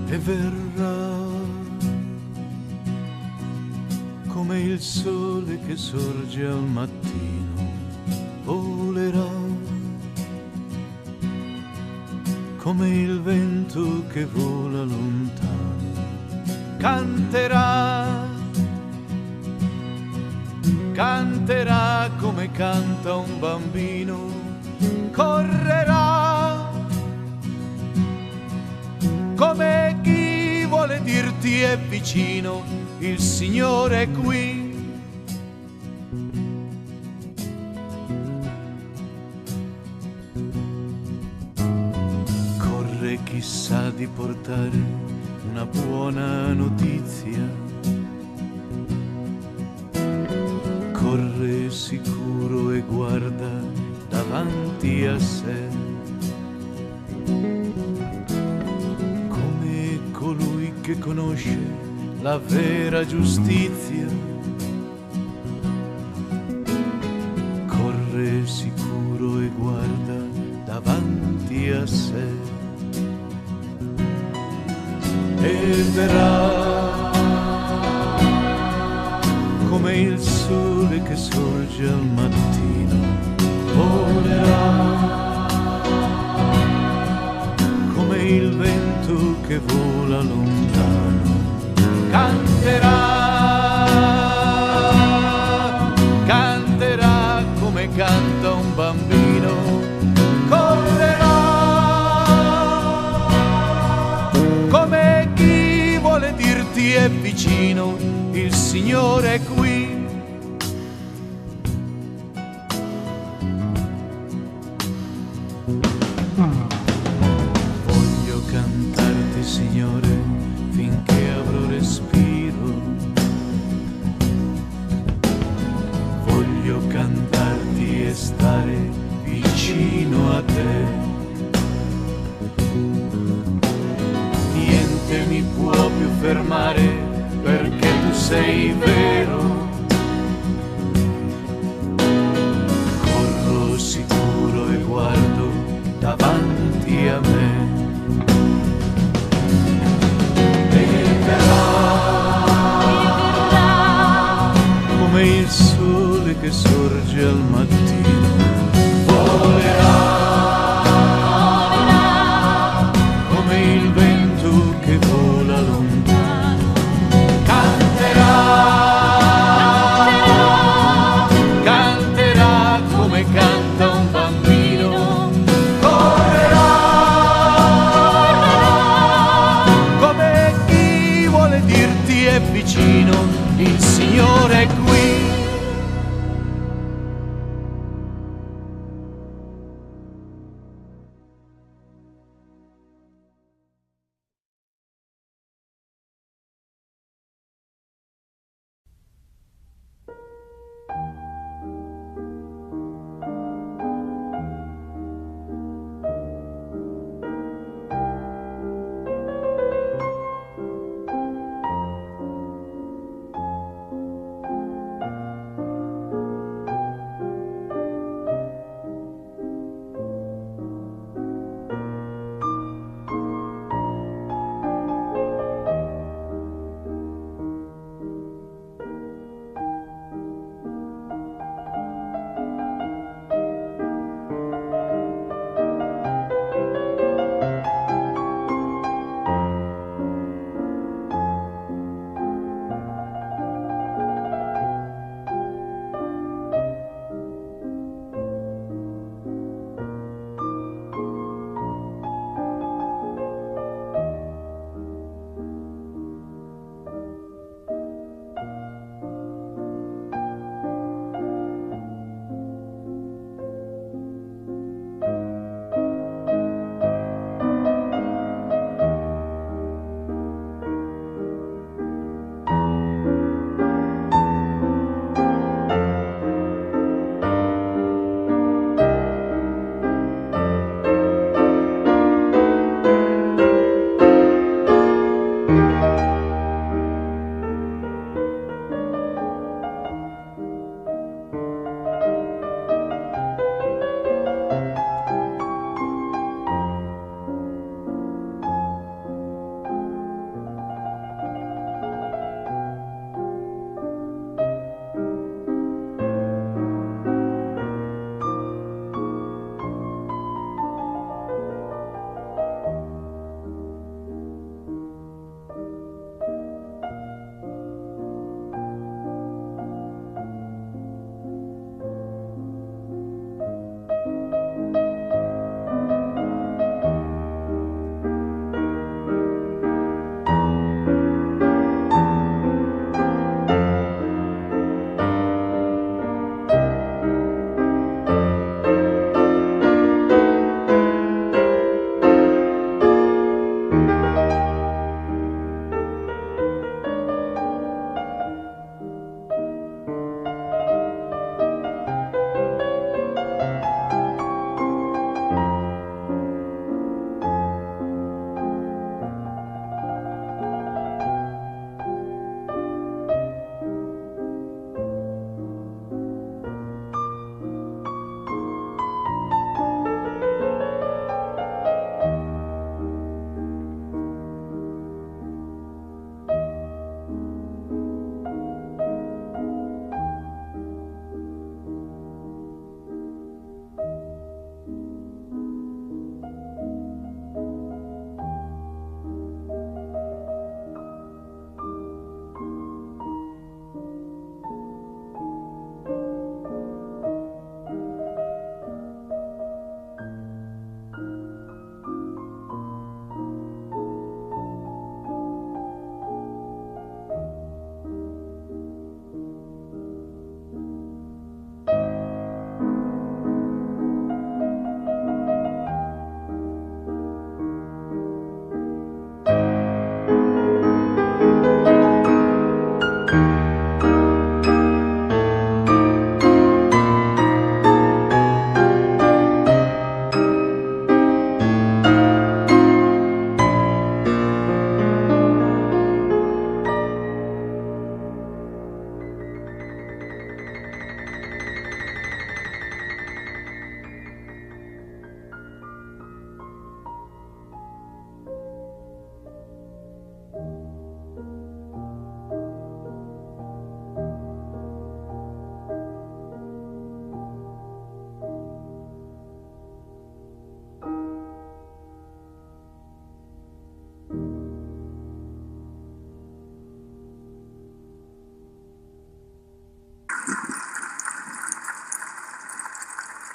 E verrà come il sole che sorge al mattino, volerà come il vento che vola lontano, canterà, canterà come canta un bambino, correrà come chi vuole dirti è vicino, il Signore è qui. Corre chissà di portare una buona notizia, corre sicuro e guarda davanti a sé, come colui che conosce la vera giustizia. Corre sicuro e guarda davanti a sé, e verrà come il sole che sorge al mattino, volerà come il vento che vola lontano, canterà, canterà come canta un bambino, correrà come chi vuole dirti è vicino, il Signore è qui. Voglio cantarti, Signore, finché avrò respiro. Voglio cantarti e stare vicino a te. Niente mi può più fermare, perché tu sei vero. Corro sicuro e guardo davanti a me, e verrà come il sole che sorge al mattino, volerà come il vento che vola lontano, canterà, canterà come canta un bambino, correrà come chi vuole dirti è vicino, il Signore è qui.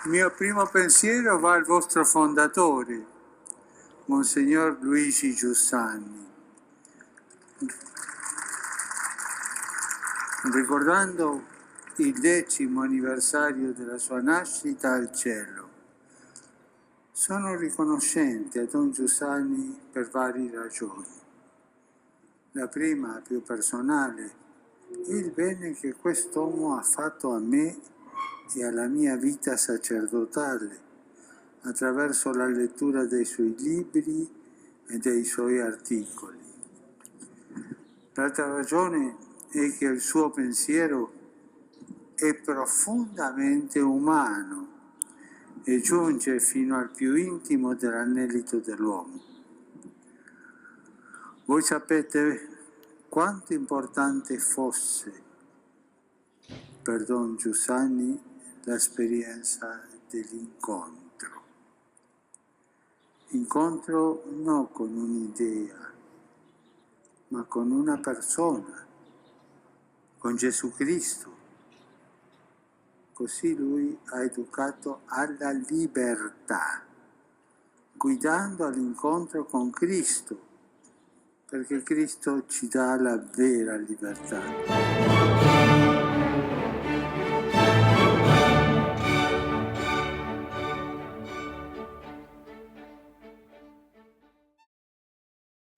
Il mio primo pensiero va al vostro fondatore, Monsignor Luigi Giussani, ricordando il 10° anniversario della sua nascita al cielo. Sono riconoscente a Don Giussani per varie ragioni. La prima, più personale, è il bene che quest'uomo ha fatto a me e alla mia vita sacerdotale attraverso la lettura dei suoi libri e dei suoi articoli. L'altra ragione è che il suo pensiero è profondamente umano e giunge fino al più intimo dell'anelito dell'uomo. Voi sapete quanto importante fosse per Don Giussani l'esperienza dell'incontro. Incontro non con un'idea, ma con una persona, con Gesù Cristo. Così lui ha educato alla libertà, guidando all'incontro con Cristo, perché Cristo ci dà la vera libertà.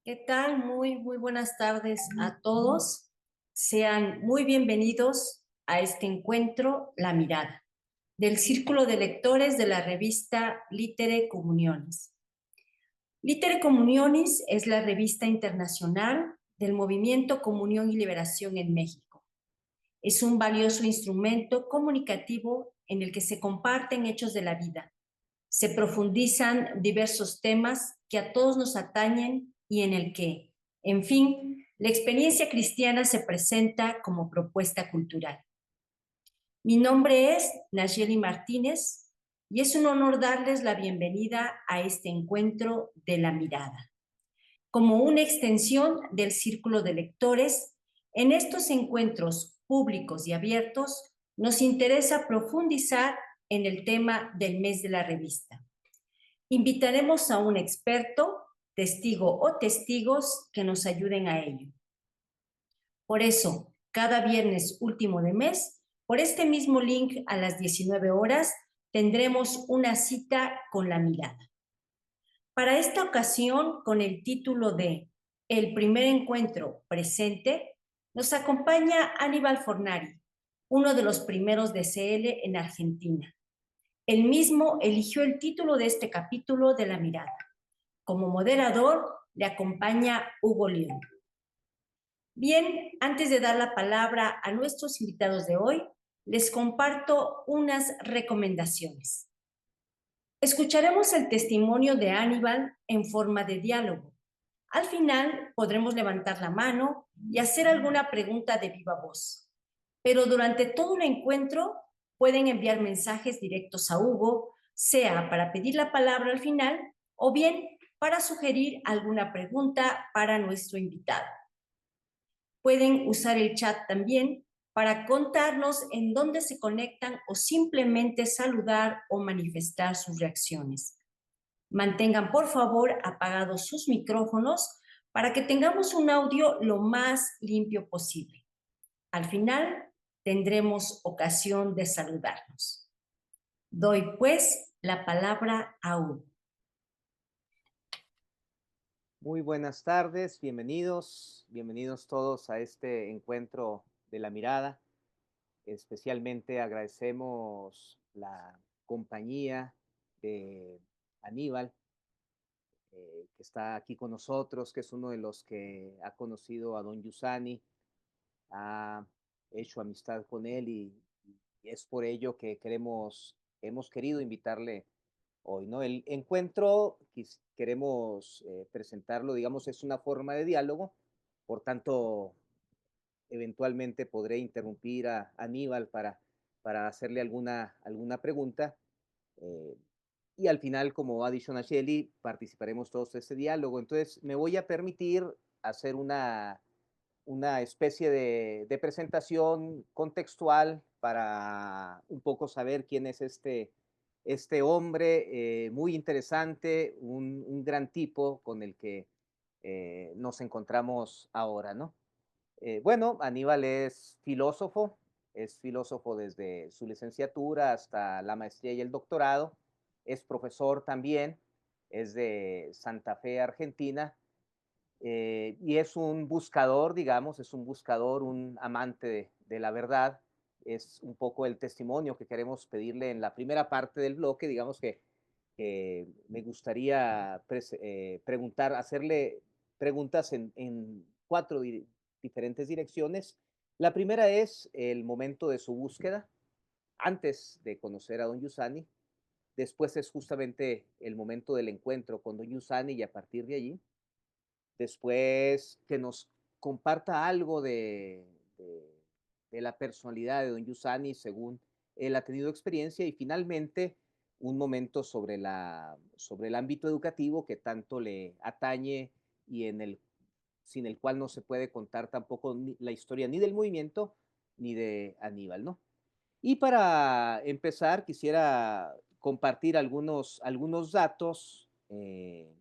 ¿Qué tal? Muy buenas tardes a todos. Sean muy bienvenidos a este encuentro, La Mirada, del Círculo de Lectores de la revista Litere Comuniones. Litere Comuniones es la revista internacional del Movimiento Comunión y Liberación en México. Es un valioso instrumento comunicativo en el que se comparten hechos de la vida, se profundizan diversos temas que a todos nos atañen y en el que, en fin, la experiencia cristiana se presenta como propuesta cultural. Mi nombre es Nayeli Martínez y es un honor darles la bienvenida a este encuentro de La Mirada. Como una extensión del Círculo de Lectores, en estos encuentros públicos y abiertos nos interesa profundizar en el tema del mes de la revista. Invitaremos a un experto, testigo o testigos que nos ayuden a ello. Por eso, cada viernes último de mes, por este mismo link a las 19 horas, tendremos una cita con La Mirada. Para esta ocasión, con el título de El primer encuentro presente, nos acompaña Aníbal Fornari, uno de los primeros de CL en Argentina. Él mismo eligió el título de este capítulo de La Mirada. Como moderador le acompaña Hugo León. Bien, antes de dar la palabra a nuestros invitados de hoy, les comparto unas recomendaciones. Escucharemos el testimonio de Aníbal en forma de diálogo. Al final podremos levantar la mano y hacer alguna pregunta de viva voz. Pero durante todo el encuentro pueden enviar mensajes directos a Hugo, sea para pedir la palabra al final o bien para sugerir alguna pregunta para nuestro invitado. Pueden usar el chat también para contarnos en dónde se conectan o simplemente saludar o manifestar sus reacciones. Mantengan por favor apagados sus micrófonos para que tengamos un audio lo más limpio posible. Al final tendremos ocasión de saludarnos. Doy pues la palabra a Hugo. Muy buenas tardes, bienvenidos todos a este encuentro de La Mirada. Especialmente agradecemos la compañía de Aníbal, que está aquí con nosotros, que es uno de los que ha conocido a Don Giussani, ha hecho amistad con él y es por ello que hemos querido invitarle hoy, ¿no? El encuentro queremos presentarlo, digamos, es una forma de diálogo, por tanto, eventualmente podré interrumpir a Aníbal para hacerle alguna pregunta. Y al final, como ha dicho Nacheli, participaremos todos de ese diálogo. Entonces, me voy a permitir hacer una especie de presentación contextual para un poco saber quién es este este hombre muy interesante, un gran tipo con el que nos encontramos ahora, ¿no? Bueno, Aníbal es filósofo desde su licenciatura hasta la maestría y el doctorado, es profesor también, es de Santa Fe, Argentina, y es un buscador, digamos, es un buscador, un amante de la verdad. Es un poco el testimonio que queremos pedirle en la primera parte del bloque, digamos que me gustaría preguntar, hacerle preguntas en cuatro diferentes direcciones. La primera es el momento de su búsqueda, antes de conocer a don Yusani. Después es justamente el momento del encuentro con don Yusani y a partir de allí. Después que nos comparta algo de la personalidad de don Yusani según él ha tenido experiencia y finalmente un momento sobre el ámbito educativo que tanto le atañe y sin el cual no se puede contar tampoco la historia ni del movimiento ni de Aníbal, ¿no? Y para empezar, quisiera compartir algunos datos que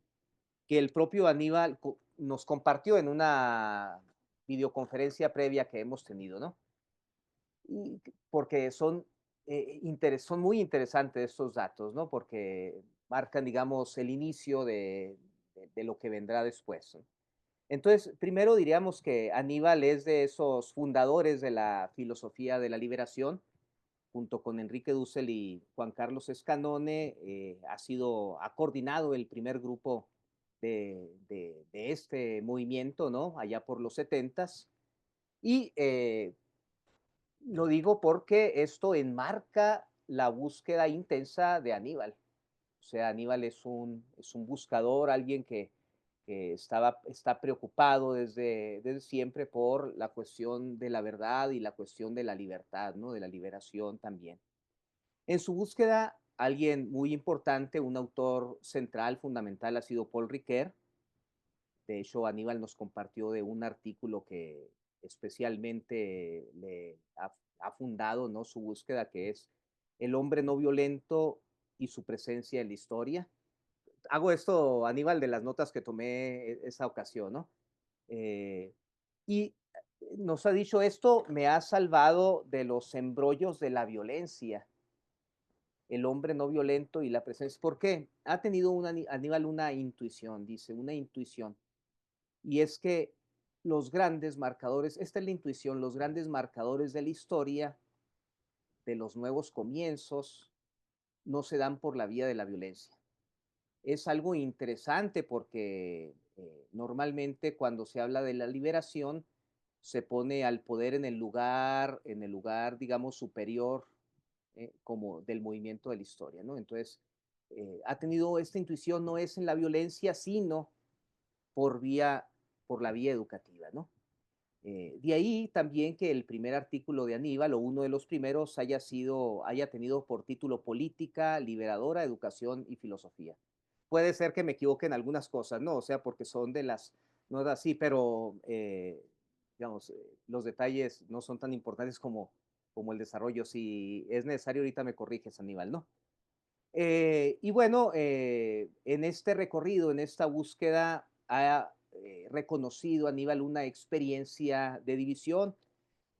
el propio Aníbal nos compartió en una videoconferencia previa que hemos tenido, ¿no? Y porque son muy interesantes estos datos, ¿no? Porque marcan, digamos, el inicio de lo que vendrá después, ¿no? Entonces, primero diríamos que Aníbal es de esos fundadores de la filosofía de la liberación, junto con Enrique Dussel y Juan Carlos Escanone, ha coordinado el primer grupo de este movimiento, ¿no? Allá por los setentas. Y lo digo porque esto enmarca la búsqueda intensa de Aníbal. O sea, Aníbal es un buscador, alguien que está preocupado desde siempre por la cuestión de la verdad y la cuestión de la libertad, ¿no? De la liberación también. En su búsqueda, alguien muy importante, un autor central, fundamental, ha sido Paul Ricoeur. De hecho, Aníbal nos compartió de un artículo que especialmente le ha fundado, ¿no? Su búsqueda, que es El hombre no violento y su presencia en la historia. Hago esto, Aníbal, de las notas que tomé esa ocasión, ¿no? Eh, y nos ha dicho esto, me ha salvado de los embrollos de la violencia, el hombre no violento y la presencia. ¿Por qué? Ha tenido Aníbal una intuición, dice, una intuición. Y es que los grandes marcadores, esta es la intuición, los grandes marcadores de la historia, de los nuevos comienzos, no se dan por la vía de la violencia. Es algo interesante porque normalmente cuando se habla de la liberación, se pone al poder en el lugar, digamos, superior, como del movimiento de la historia, ¿no? Entonces, ha tenido esta intuición, no es en la violencia, sino por, vía, por la vía educativa, ¿no? De ahí también que el primer artículo de Aníbal, o uno de los primeros, haya tenido por título Política, Liberadora, Educación y Filosofía. Puede ser que me equivoque en algunas cosas, ¿no? O sea, porque no es así, pero, digamos, los detalles no son tan importantes como el desarrollo. Si es necesario, ahorita me corriges, Aníbal, ¿no? Y bueno, en este recorrido, en esta búsqueda, ha reconocido Aníbal una experiencia de división.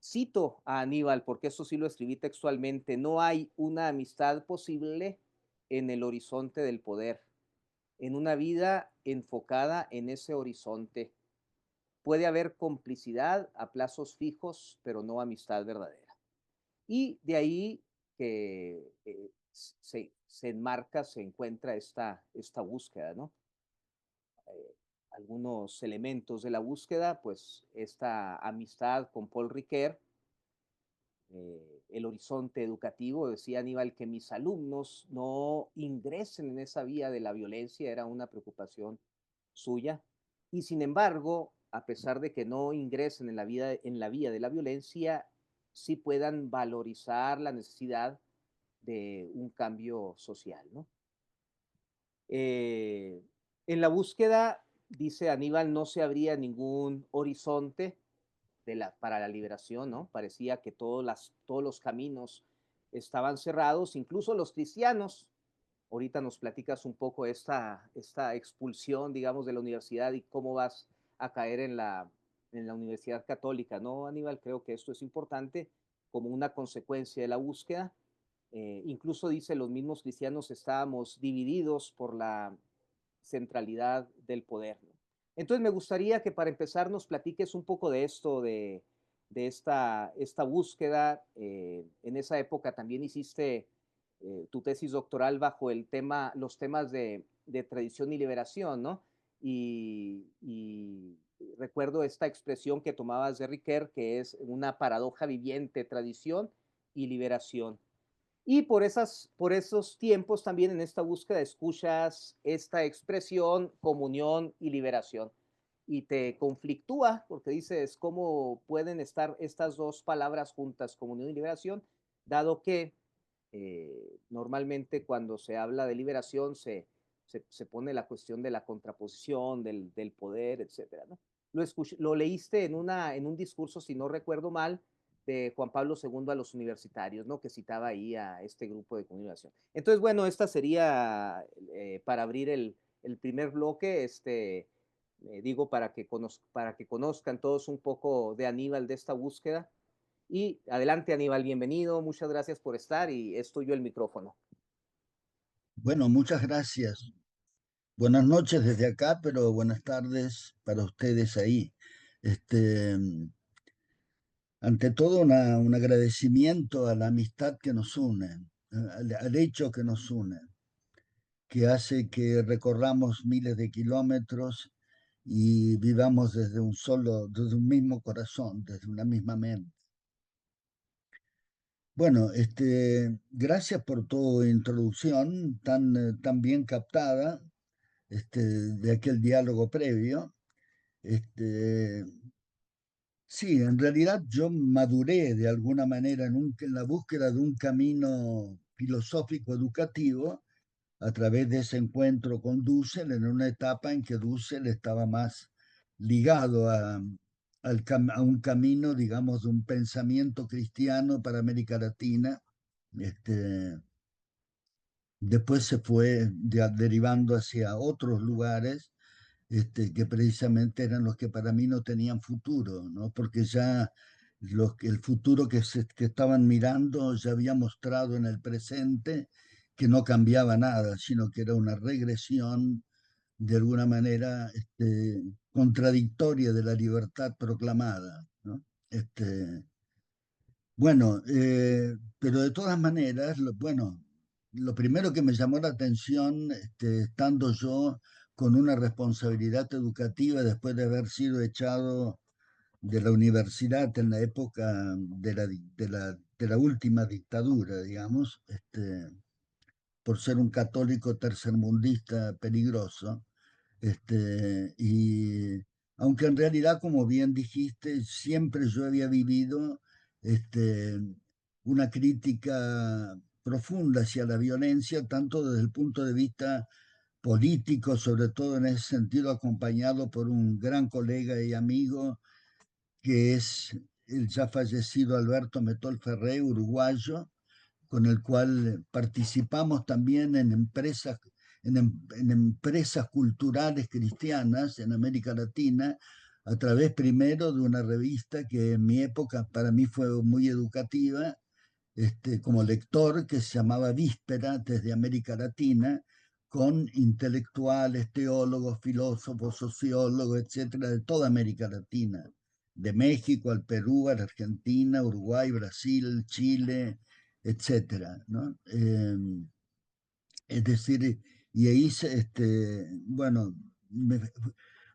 Cito a Aníbal, porque eso sí lo escribí textualmente, no hay una amistad posible en el horizonte del poder, en una vida enfocada en ese horizonte. Puede haber complicidad a plazos fijos, pero no amistad verdadera. Y de ahí que se enmarca, se encuentra esta búsqueda, ¿no? Algunos elementos de la búsqueda, pues esta amistad con Paul Ricoeur, el horizonte educativo, decía Aníbal que mis alumnos no ingresen en esa vía de la violencia, era una preocupación suya, y sin embargo, a pesar de que no ingresen en la vía de la violencia, sí puedan valorizar la necesidad de un cambio social, ¿no? En la búsqueda, dice Aníbal, no se abría ningún horizonte para la liberación, ¿no? Parecía que todos los caminos estaban cerrados, incluso los cristianos ahorita nos platicas un poco esta expulsión, digamos, de la universidad y cómo vas a caer en la Universidad Católica, ¿no, Aníbal? Creo que esto es importante como una consecuencia de la búsqueda. Incluso dice, los mismos cristianos estábamos divididos por la centralidad del poder, ¿no? Entonces me gustaría que para empezar nos platiques un poco de esto, de esta búsqueda. En esa época también hiciste tu tesis doctoral bajo los temas de tradición y liberación, ¿no? Y recuerdo esta expresión que tomabas de Ricoeur, que es una paradoja viviente, tradición y liberación. Y por esos tiempos también en esta búsqueda escuchas esta expresión, comunión y liberación. Y te conflictúa porque dices, ¿cómo pueden estar estas dos palabras juntas, comunión y liberación? Dado que normalmente cuando se habla de liberación se pone la cuestión de la contraposición, del poder, etcétera, ¿no? Lo leíste en un discurso, si no recuerdo mal, de Juan Pablo II a los universitarios, ¿no? Que citaba ahí a este grupo de comunicación. Entonces, bueno, esta sería para abrir el primer bloque, digo, para que conozcan todos un poco de Aníbal, de esta búsqueda. Y adelante, Aníbal, bienvenido, muchas gracias por estar y es tuyo el micrófono. Bueno, muchas gracias. Buenas noches desde acá, pero buenas tardes para ustedes ahí. Este, ante todo, un agradecimiento a la amistad que nos une, al hecho que nos une, que hace que recorramos miles de kilómetros y vivamos desde un mismo corazón, desde una misma mente. Bueno, gracias por tu introducción tan bien captada, de aquel diálogo previo. Este, sí, en realidad yo maduré de alguna manera en la búsqueda de un camino filosófico educativo a través de ese encuentro con Dussel en una etapa en que Dussel estaba más ligado a un camino, digamos, de un pensamiento cristiano para América Latina. Este, Después se fue derivando hacia otros lugares, que precisamente eran los que para mí no tenían futuro, ¿no? Porque ya el futuro que estaban mirando ya había mostrado en el presente que no cambiaba nada, sino que era una regresión de alguna manera contradictoria de la libertad proclamada, ¿no? Bueno, pero de todas maneras, bueno, lo primero que me llamó la atención, estando yo con una responsabilidad educativa después de haber sido echado de la universidad en la época de la última dictadura, digamos, por ser un católico tercermundista peligroso, y aunque en realidad, como bien dijiste, siempre yo había vivido este, una crítica profunda hacia la violencia, tanto desde el punto de vista político, sobre todo en ese sentido, acompañado por un gran colega y amigo que es el ya fallecido Alberto Metol Ferré, uruguayo, con el cual participamos también en empresas culturales cristianas en América Latina, a través primero de una revista que en mi época para mí fue muy educativa, como lector, que se llamaba Víspera, desde América Latina, con intelectuales, teólogos, filósofos, sociólogos, etcétera, de toda América Latina, de México al Perú, a la Argentina, Uruguay, Brasil, Chile, etcétera, ¿no? Es decir, y ahí, bueno,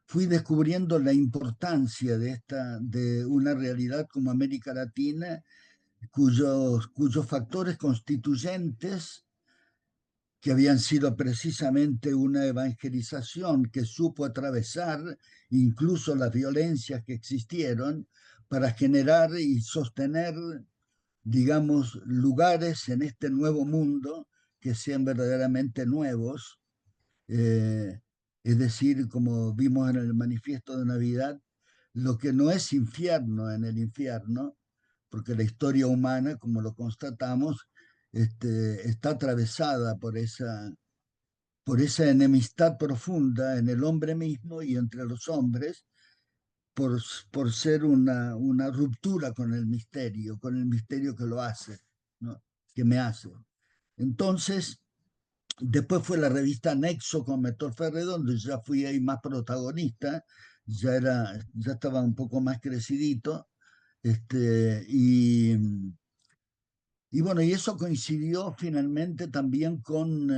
fui descubriendo la importancia de una realidad como América Latina, cuyos factores constituyentes, que habían sido precisamente una evangelización que supo atravesar incluso las violencias que existieron para generar y sostener, digamos, lugares en este nuevo mundo que sean verdaderamente nuevos. Eh, es decir, como vimos en el manifiesto de Navidad, lo que no es infierno en el infierno, porque la historia humana, como lo constatamos, está atravesada por por esa enemistad profunda en el hombre mismo y entre los hombres, por ser una ruptura con el misterio que lo hace, ¿no? Que me hace. Entonces, después fue la revista Nexo con Méthode Ferré, donde ya fui ahí más protagonista, ya estaba un poco más crecidito, y bueno, y eso coincidió finalmente también con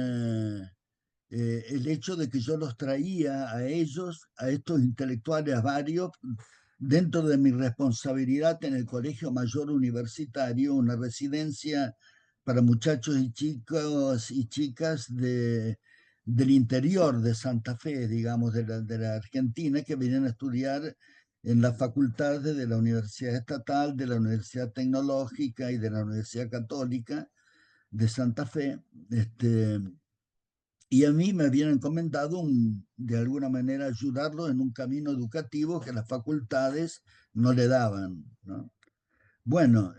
el hecho de que yo los traía a ellos, a estos intelectuales varios, dentro de mi responsabilidad en el Colegio Mayor Universitario, una residencia para muchachos y chicos y chicas del interior de Santa Fe, digamos, de la Argentina, que venían a estudiar en las facultades de la Universidad Estatal, de la Universidad Tecnológica y de la Universidad Católica de Santa Fe. Y a mí me habían encomendado de alguna manera ayudarlo en un camino educativo que las facultades no le daban, ¿no? Bueno,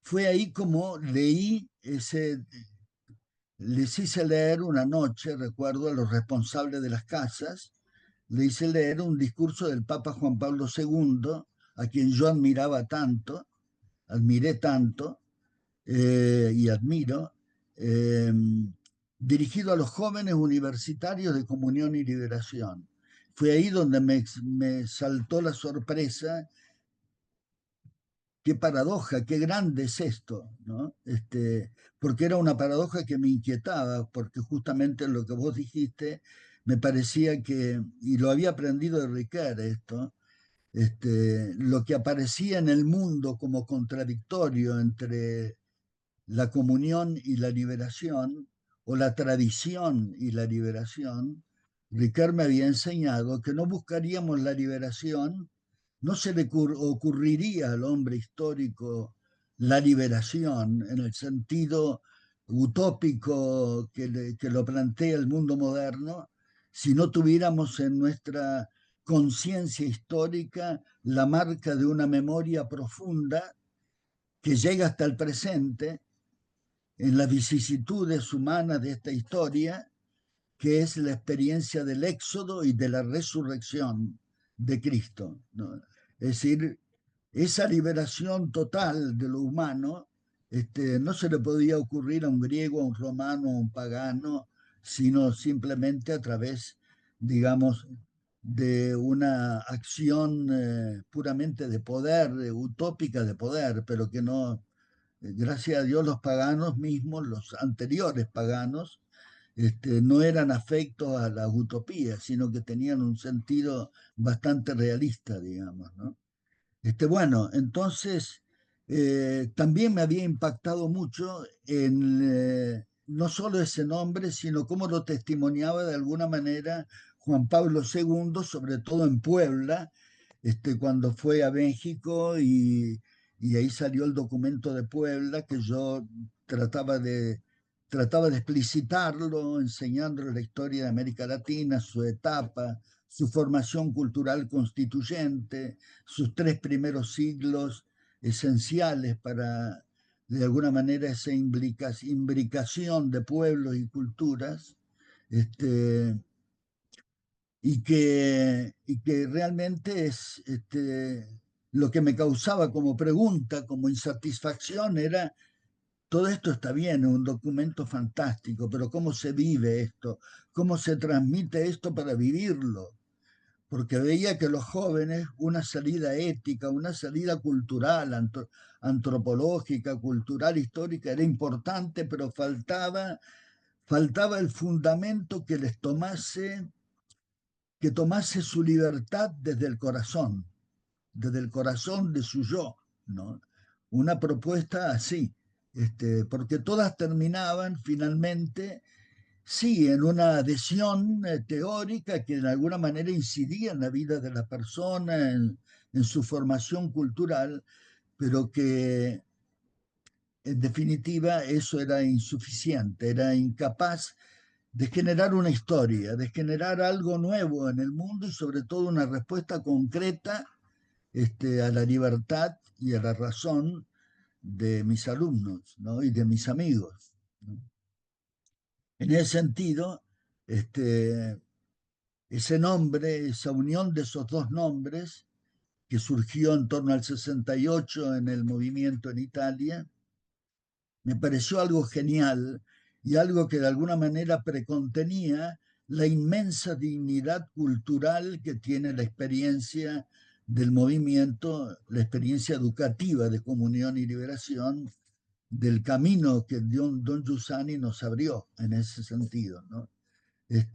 fue ahí como leí les hice leer una noche, recuerdo, a los responsables de las casas, le hice leer un discurso del Papa Juan Pablo II, a quien yo admiré tanto, y admiro, eh, dirigido a los jóvenes universitarios de Comunión y Liberación. Fue ahí donde me saltó la sorpresa. Qué paradoja, qué grande es esto, ¿no? Porque era una paradoja que me inquietaba, porque justamente lo que vos dijiste me parecía que, y lo había aprendido de Ricard esto, lo que aparecía en el mundo como contradictorio entre la comunión y la liberación, o la tradición y la liberación, Ricard me había enseñado que no buscaríamos la liberación, no se le ocurriría al hombre histórico la liberación en el sentido utópico que lo plantea el mundo moderno, si no tuviéramos en nuestra conciencia histórica la marca de una memoria profunda que llega hasta el presente en las vicisitudes humanas de esta historia, que es la experiencia del éxodo y de la resurrección de Cristo, ¿no? Es decir, esa liberación total de lo humano no se le podía ocurrir a un griego, a un romano, a un pagano, sino simplemente a través, digamos, de una acción puramente de poder, utópica de poder, pero que no, gracias a Dios, los paganos mismos, los anteriores paganos, no eran afectos a las utopías, sino que tenían un sentido bastante realista, digamos, ¿no? Bueno, entonces también me había impactado mucho no solo ese nombre, sino cómo lo testimoniaba de alguna manera Juan Pablo II, sobre todo en Puebla, cuando fue a México y ahí salió el documento de Puebla que yo trataba de, trataba de explicitarlo, enseñándole la historia de América Latina, su etapa, su formación cultural constituyente, sus 3 primeros siglos esenciales para, de alguna manera, esa imbricación de pueblos y culturas, y que realmente es lo que me causaba como pregunta, como insatisfacción, era: todo esto está bien, es un documento fantástico, pero ¿cómo se vive esto? ¿Cómo se transmite esto para vivirlo? Porque veía que los jóvenes, una salida ética, una salida cultural, antropológica, cultural, histórica, era importante, pero faltaba el fundamento que tomase su libertad desde el corazón de su yo, ¿no? Una propuesta así, porque todas terminaban finalmente, sí, en una adhesión teórica que de alguna manera incidía en la vida de la persona, en su formación cultural, pero que en definitiva eso era insuficiente, era incapaz de generar una historia, de generar algo nuevo en el mundo y sobre todo una respuesta concreta a la libertad y a la razón de mis alumnos, ¿no? Y de mis amigos, ¿no? En ese sentido, ese nombre, esa unión de esos dos nombres, que surgió en torno al 68 en el movimiento en Italia, me pareció algo genial y algo que de alguna manera precontenía la inmensa dignidad cultural que tiene la experiencia del movimiento, la experiencia educativa de comunión y liberación, del camino que Don Giussani nos abrió en ese sentido, ¿no? Es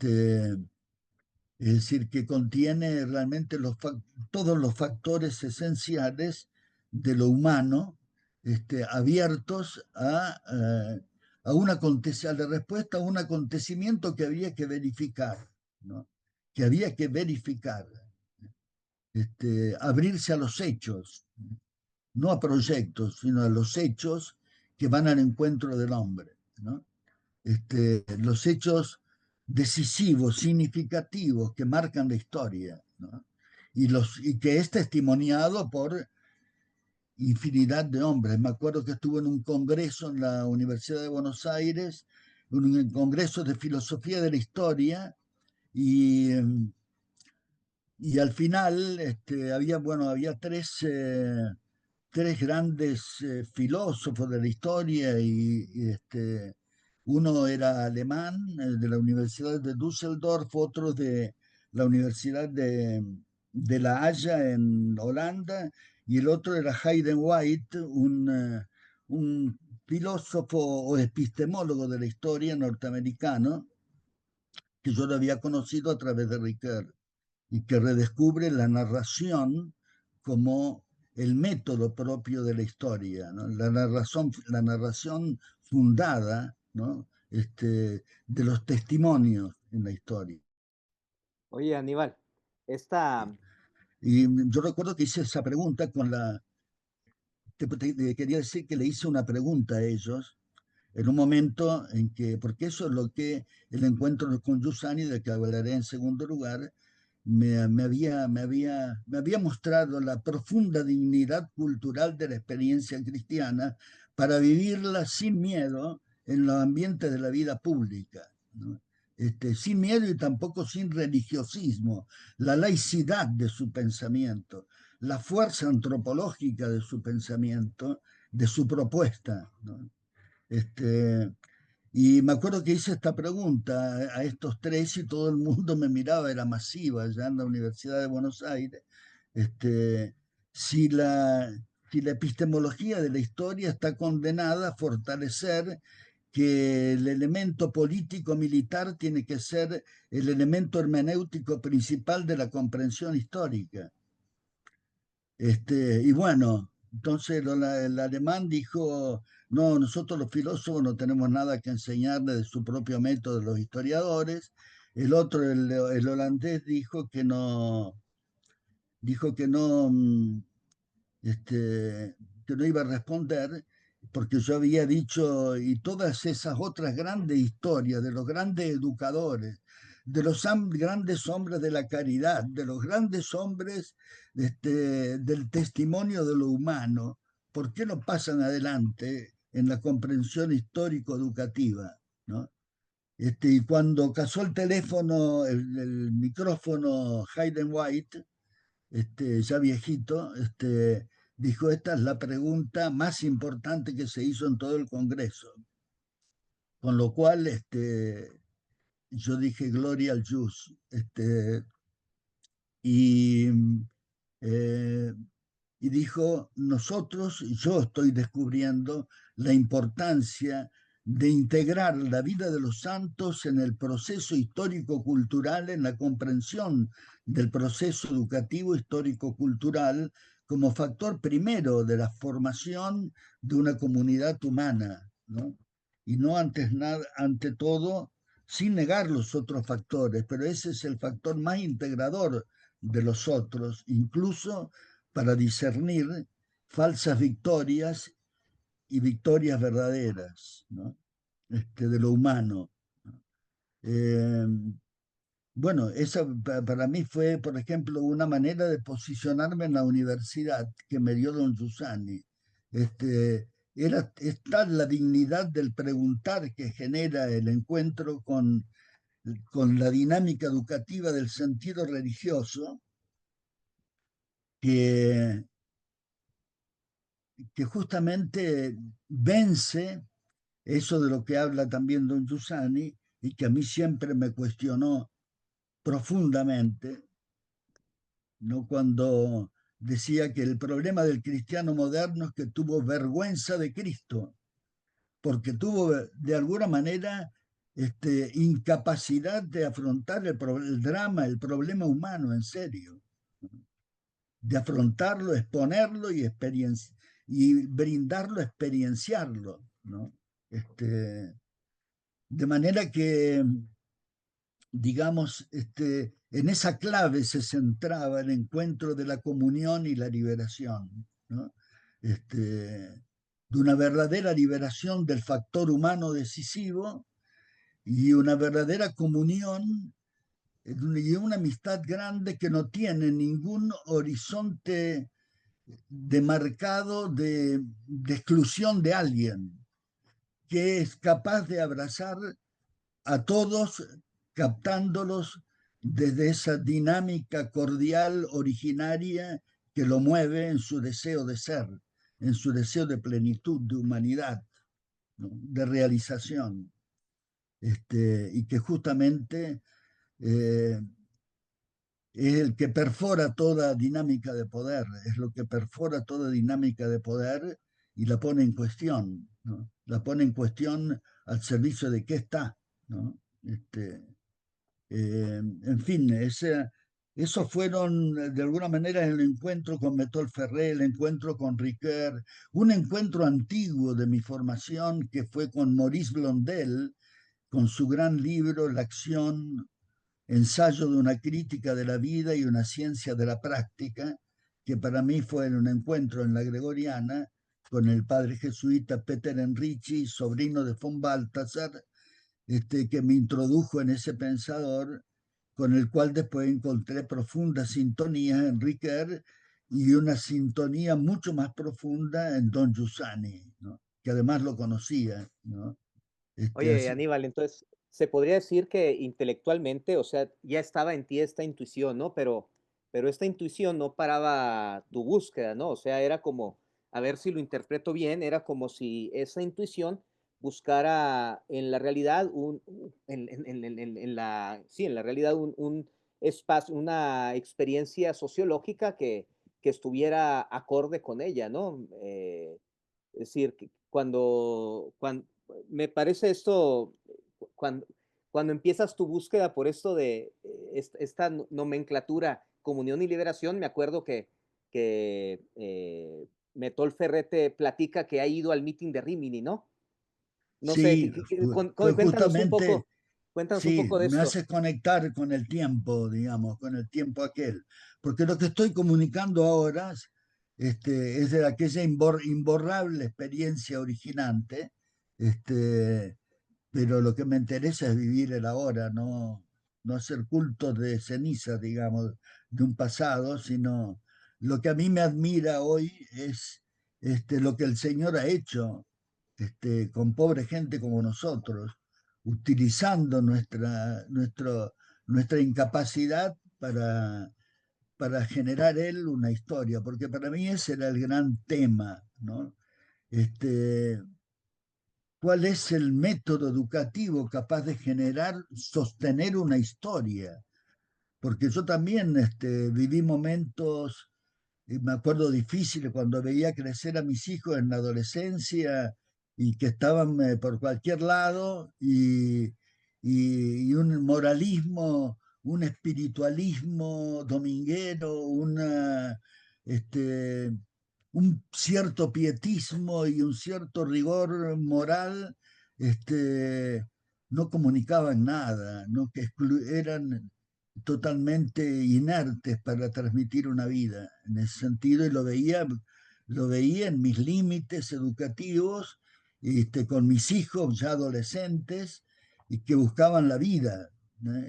decir, que contiene realmente todos los factores esenciales de lo humano, abiertos a la respuesta a un acontecimiento que había que verificar, ¿no? Que había que verificar, abrirse a los hechos, no a proyectos, sino a los hechos que van al encuentro del hombre, ¿no? Los hechos decisivos, significativos, que marcan la historia, ¿no? Y que es testimoniado por infinidad de hombres. Me acuerdo que estuve en un congreso en la Universidad de Buenos Aires, un congreso de filosofía de la historia, y, y al final había tres grandes filósofos de la historia uno era alemán de la Universidad de Düsseldorf, otro de la Universidad de La Haya en Holanda y el otro era Hayden White, un filósofo o epistemólogo de la historia norteamericano que yo lo había conocido a través de Ricoeur y que redescubre la narración como el método propio de la historia, ¿no? La narración fundada, ¿no? De los testimonios en la historia. Oye, Aníbal, esta, Y yo recuerdo que hice esa pregunta quería decir que le hice una pregunta a ellos en un momento en que, porque eso es lo que el encuentro con Giussani, de que hablaré en segundo lugar, me había mostrado la profunda dignidad cultural de la experiencia cristiana para vivirla sin miedo en los ambientes de la vida pública, ¿no? Sin miedo y tampoco sin religiosismo, la laicidad de su pensamiento, la fuerza antropológica de su pensamiento, de su propuesta, ¿no? Este, y me acuerdo que hice esta pregunta a estos tres y todo el mundo me miraba, era masiva ya en la Universidad de Buenos Aires, este, si la, si la epistemología de la historia está condenada a fortalecer que el elemento político-militar tiene que ser el elemento hermenéutico principal de la comprensión histórica. Y bueno, entonces el alemán dijo, no, nosotros los filósofos no tenemos nada que enseñarle de su propio método de los historiadores. El otro, el holandés, dijo que no iba a responder porque yo había dicho, y todas esas otras grandes historias de los grandes educadores, de los grandes hombres de la caridad, de los grandes hombres del testimonio de lo humano, ¿por qué no pasan adelante en la comprensión histórico-educativa, ¿no? Y cuando casó el teléfono, el micrófono Hayden White, ya viejito, dijo, esta es la pregunta más importante que se hizo en todo el Congreso. Con lo cual, yo dije, gloria al Jus. Y, eh, y dijo, yo estoy descubriendo la importancia de integrar la vida de los santos en el proceso histórico-cultural, en la comprensión del proceso educativo histórico-cultural como factor primero de la formación de una comunidad humana, ¿no? Y no ante todo, sin negar los otros factores, pero ese es el factor más integrador de los otros, incluso para discernir falsas victorias y victorias verdaderas, ¿no? De lo humano, ¿no? Eh, bueno, esa para mí fue, por ejemplo, una manera de posicionarme en la universidad que me dio don Giussani. es tal la dignidad del preguntar que genera el encuentro con la dinámica educativa del sentido religioso, que justamente vence eso de lo que habla también don Giussani y que a mí siempre me cuestionó profundamente, ¿no? Cuando decía que el problema del cristiano moderno es que tuvo vergüenza de Cristo, porque tuvo de alguna manera incapacidad de afrontar el drama, el problema humano en serio, de afrontarlo, exponerlo y brindarlo, experienciarlo, ¿no? De manera que, digamos, en esa clave se centraba el encuentro de la comunión y la liberación, ¿no? De una verdadera liberación del factor humano decisivo y una verdadera comunión y una amistad grande que no tiene ningún horizonte demarcado de exclusión de alguien, que es capaz de abrazar a todos, captándolos desde esa dinámica cordial originaria que lo mueve en su deseo de ser, en su deseo de plenitud, de humanidad, ¿no? De realización, y que justamente eh, es el que perfora toda dinámica de poder, es lo que perfora toda dinámica de poder y la pone en cuestión, ¿no? La pone en cuestión al servicio de qué está, ¿no? En fin, esos fueron de alguna manera el encuentro con Metol Ferré, el encuentro con Ricoeur, un encuentro antiguo de mi formación que fue con Maurice Blondel, con su gran libro La acción, ensayo de una crítica de la vida y una ciencia de la práctica, que para mí fue un encuentro en la Gregoriana con el padre jesuita Peter Enrichi, sobrino de von Balthasar, que me introdujo en ese pensador, con el cual después encontré profunda sintonía en Ricoeur y una sintonía mucho más profunda en Don Giussani, ¿no? Que además lo conocía, ¿no? Oye, Así, Aníbal, entonces, se podría decir que intelectualmente, o sea, ya estaba en ti esta intuición, ¿no? Pero esta intuición no paraba tu búsqueda, ¿no? O sea, era como, a ver si lo interpreto bien, era como si esa intuición buscara en la realidad sí, en la realidad un espacio, una experiencia sociológica que estuviera acorde con ella, ¿no? Es decir, que cuando me parece esto, cuando, cuando empiezas tu búsqueda por esto de esta nomenclatura, comunión y liberación, me acuerdo que Metol Ferrete platica que ha ido al meeting de Rimini, ¿no? No sé, sí, fue justamente. Cuéntanos un Sí, poco de me esto. hace conectar con el tiempo, digamos, con el tiempo aquel. Porque lo que estoy comunicando ahora es de aquella imborrable experiencia originante, este, pero lo que me interesa es vivir el ahora, no hacer cultos de cenizas, digamos, de un pasado, sino lo que a mí me admira hoy es lo que el Señor ha hecho con pobre gente como nosotros, utilizando nuestra incapacidad para generar Él una historia, porque para mí ese era el gran tema, ¿no? Este, ¿Cuál es el método educativo capaz de generar, sostener una historia? Porque yo también viví momentos, me acuerdo difíciles cuando veía crecer a mis hijos en la adolescencia y que estaban por cualquier lado y un moralismo, un espiritualismo dominguero, este, un cierto pietismo y un cierto rigor moral, no comunicaban nada, ¿no? Eran totalmente inertes para transmitir una vida en ese sentido y lo veía en mis límites educativos, con mis hijos ya adolescentes y que buscaban la vida, ¿no?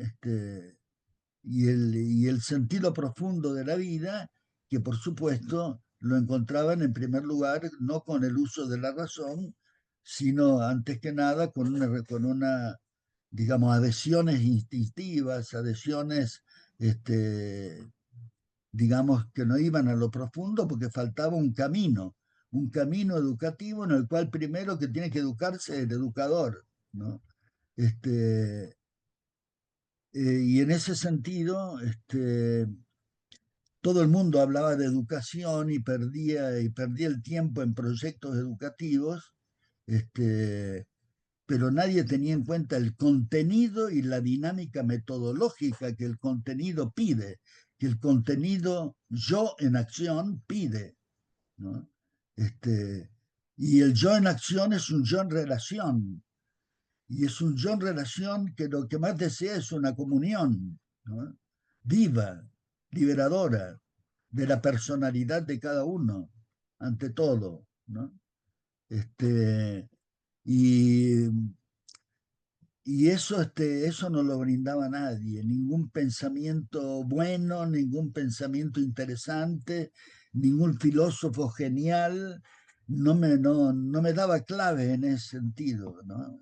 Y el sentido profundo de la vida que por supuesto lo encontraban en primer lugar no con el uso de la razón, sino antes que nada con una digamos, adhesiones instintivas, adhesiones, digamos, que no iban a lo profundo porque faltaba un camino educativo en el cual primero que tiene que educarse el educador, ¿no? Y en ese sentido, todo el mundo hablaba de educación y perdía el tiempo en proyectos educativos, pero nadie tenía en cuenta el contenido y la dinámica metodológica que el contenido pide, que el contenido yo en acción pide, ¿no? Y el yo en acción es un yo en relación, y es un yo en relación que lo que más desea es una comunión, ¿no? Viva, liberadora de la personalidad de cada uno, ante todo, ¿no? Y y eso no lo brindaba nadie, ningún pensamiento bueno, ningún pensamiento interesante, ningún filósofo genial, no me daba clave en ese sentido, ¿no?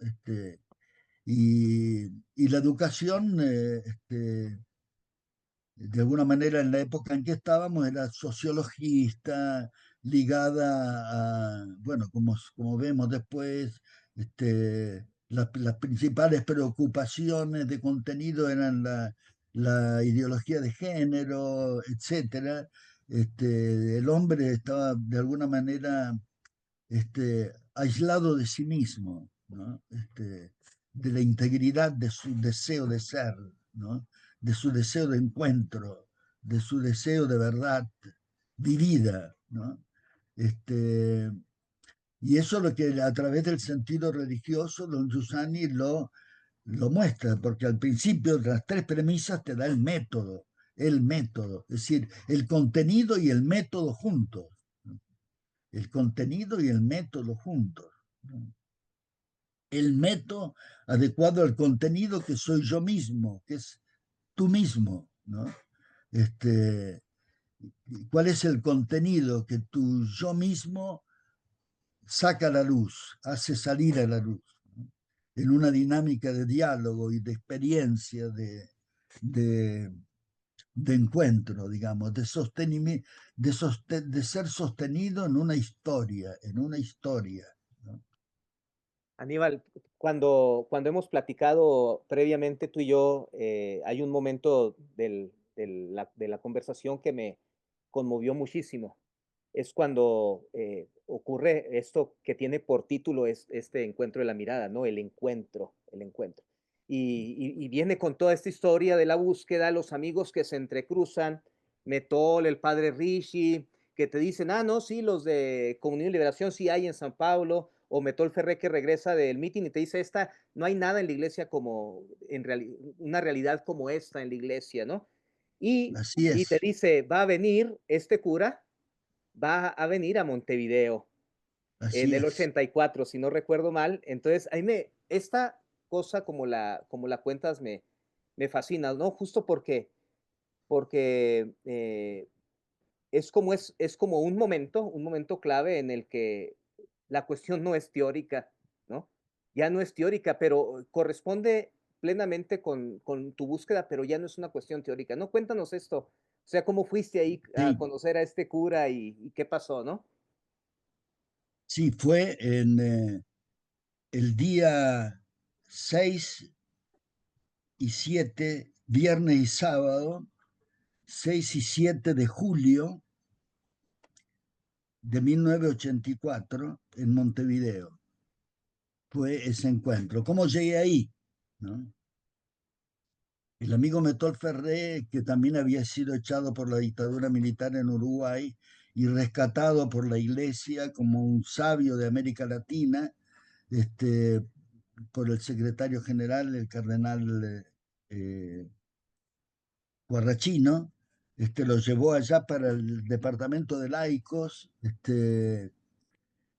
Y la educación, de alguna manera en la época en que estábamos era sociologista, ligada a, bueno, como vemos después, las principales preocupaciones de contenido eran la ideología de género, etcétera. El hombre estaba de alguna manera aislado de sí mismo, ¿no? De la integridad de su deseo de ser, ¿no? De su deseo de encuentro, de su deseo de verdad vivida, ¿no? Y eso es lo que a través del sentido religioso don Giussani lo muestra, porque al principio de las tres premisas te da el método, es decir, el contenido y el método juntos, ¿no? El contenido y el método juntos, ¿no? El método adecuado al contenido que soy yo mismo, que es tú mismo, ¿no? ¿Cuál es el contenido que tu yo mismo saca a la luz, hace salir a la luz, ¿no? En una dinámica de diálogo y de experiencia, de, de encuentro, digamos, de ser sostenido en una historia, ¿no? Aníbal, cuando hemos platicado previamente tú y yo, hay un momento de la conversación que me conmovió muchísimo. Es cuando ocurre esto que tiene por título este encuentro de la mirada, ¿no? El encuentro, el encuentro. Y viene con toda esta historia de la búsqueda, los amigos que se entrecruzan, Metol, el padre Rishi, que te dicen, ah, no, sí, los de Comunión y Liberación sí hay en San Pablo, o Metol Ferré que regresa del meeting y te dice, no hay nada en la iglesia como, una realidad como esta en la iglesia, ¿no? Y, Así y te es, dice, va a venir este cura, va a venir a Montevideo en así el es. 84, si no recuerdo mal. Entonces, esta cosa como la cuentas me fascina, ¿no? Justo porque es como un momento clave en el que la cuestión no es teórica, ¿no? Ya no es teórica, pero corresponde plenamente con tu búsqueda, pero ya no es una cuestión teórica, ¿no? Cuéntanos esto, o sea, ¿cómo fuiste ahí a Sí, conocer a este cura y qué pasó, no? sí, fue en el día 6 y 7, viernes y sábado, 6 y 7 de julio de 1984 en Montevideo. Fue ese encuentro. ¿Cómo llegué ahí? ¿No? El amigo Metol Ferré, que también había sido echado por la dictadura militar en Uruguay y rescatado por la iglesia como un sabio de América Latina, este, por el secretario general, el cardenal Guarrachino, lo llevó allá para el departamento de laicos,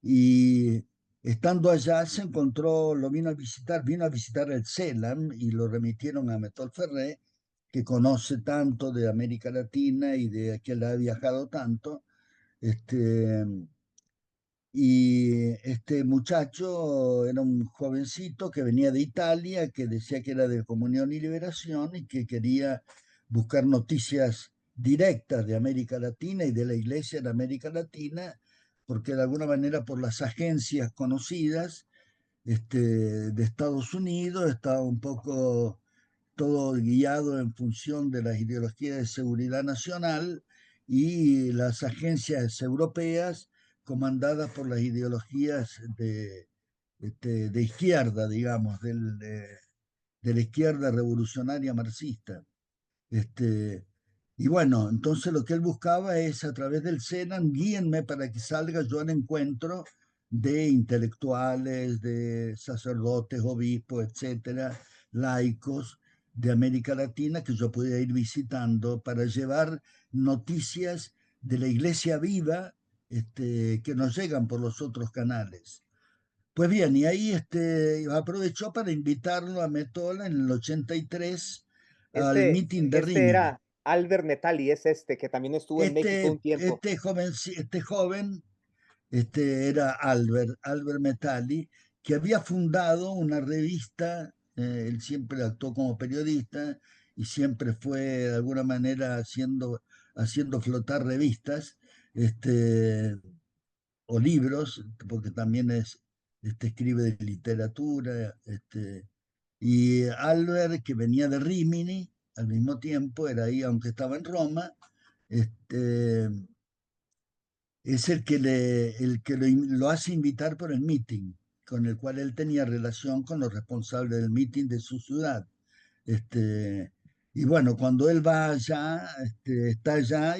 y estando allá se encontró, vino a visitar el CELAM y lo remitieron a Metol Ferré, que conoce tanto de América Latina y de que él ha viajado tanto, Este, y este muchacho era un jovencito que venía de Italia, que decía que era de Comunión y Liberación y que quería buscar noticias directas de América Latina y de la Iglesia en América Latina, porque de alguna manera por las agencias conocidas de Estados Unidos estaba un poco todo guiado en función de las ideologías de seguridad nacional y las agencias europeas comandadas por las ideologías de izquierda, digamos, de la izquierda revolucionaria marxista. Este, y bueno, entonces lo que él buscaba es a través del SENAM, guíenme para que salga yo al encuentro de intelectuales, de sacerdotes, obispos, etcétera, laicos de América Latina que yo pudiera ir visitando para llevar noticias de la iglesia viva que nos llegan por los otros canales. Pues bien, y ahí aprovechó para invitarlo a Metola en el 83 al meeting de Este Rimini. era Albert Metali, es este, que también estuvo en México un tiempo. Este joven era Albert Metali, que había fundado una revista, él siempre actuó como periodista y siempre fue de alguna manera haciendo flotar revistas, o libros, porque también escribe de literatura, y Albert, que venía de Rimini, al mismo tiempo, era ahí, aunque estaba en Roma, este, es el que lo hace invitar por el meeting, con el cual él tenía relación con los responsables del meeting de su ciudad. Este, y bueno, cuando él va allá, está allá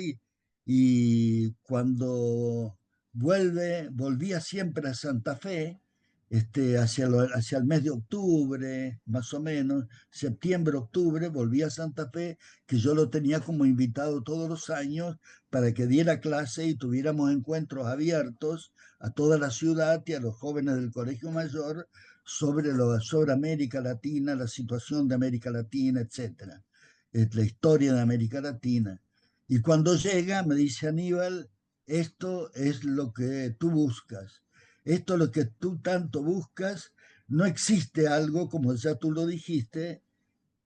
y cuando volvía siempre a Santa Fe, hacia el mes de octubre, más o menos, septiembre, octubre, volvía a Santa Fe, que yo lo tenía como invitado todos los años para que diera clase y tuviéramos encuentros abiertos a toda la ciudad y a los jóvenes del Colegio Mayor sobre América Latina, la situación de América Latina, etcétera, la historia de América Latina. Y cuando llega, me dice Aníbal, esto es lo que tú buscas, esto es lo que tú tanto buscas, no existe algo, como ya tú lo dijiste,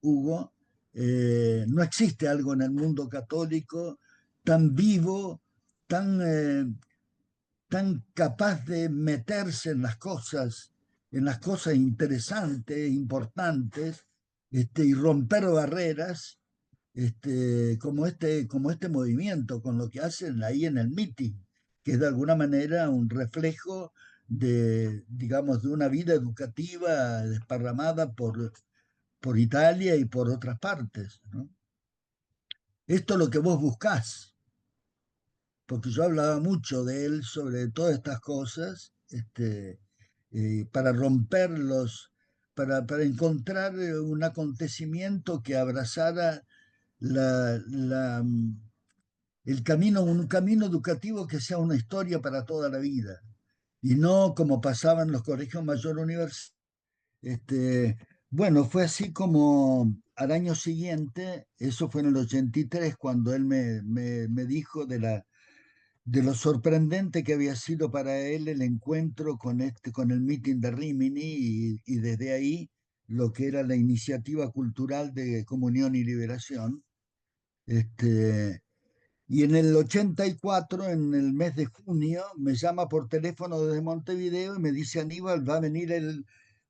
Hugo, no existe algo en el mundo católico tan vivo, tan tan capaz de meterse en las cosas interesantes, importantes, y romper barreras, como este movimiento, con lo que hacen ahí en el meeting, que es de alguna manera un reflejo digamos, de una vida educativa desparramada por Italia y por otras partes, ¿no? Esto es lo que vos buscás, porque yo hablaba mucho de él sobre todas estas cosas, para romperlos, para encontrar un acontecimiento que abrazara la, la, mm, un camino educativo que sea una historia para toda la vida, y no como pasaba en los colegios mayor universitarios. Bueno, fue así como al año siguiente, eso fue en el 83, cuando él me dijo de lo sorprendente que había sido para él el encuentro con el meeting de Rimini y desde ahí lo que era la iniciativa cultural de Comunión y Liberación. Este, y en el 84, en el mes de junio, me llama por teléfono desde Montevideo y me dice: Aníbal, va a venir el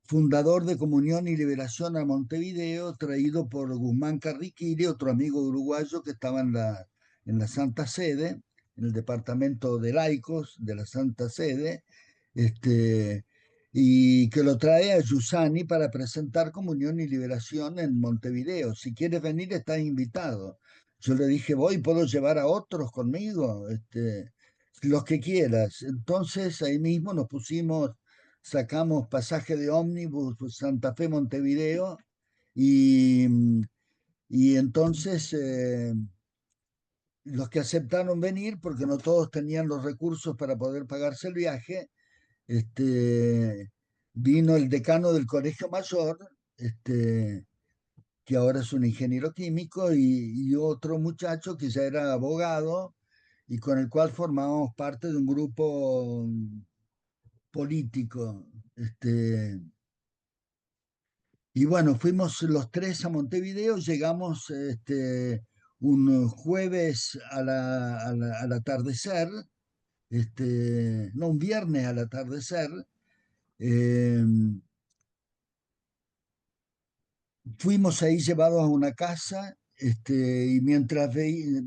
fundador de Comunión y Liberación a Montevideo, traído por Guzmán Carriquiri, otro amigo uruguayo que estaba en la Santa Sede, en el departamento de laicos de la Santa Sede, este, y que lo trae a Yusani para presentar Comunión y Liberación en Montevideo. Si quieres venir, estás invitado. Yo le dije, voy, puedo llevar a otros conmigo, los que quieras. Entonces ahí mismo nos pusimos, sacamos pasaje de ómnibus Santa Fe Montevideo y, y entonces los que aceptaron venir, porque no todos tenían los recursos para poder pagarse el viaje, vino el decano del Colegio Mayor, que ahora es un ingeniero químico, y otro muchacho que ya era abogado y con el cual formábamos parte de un grupo político. Y bueno, fuimos los tres a Montevideo, llegamos un jueves al atardecer, no, un viernes al atardecer. eh, Fuimos ahí llevados a una casa, y mientras veía,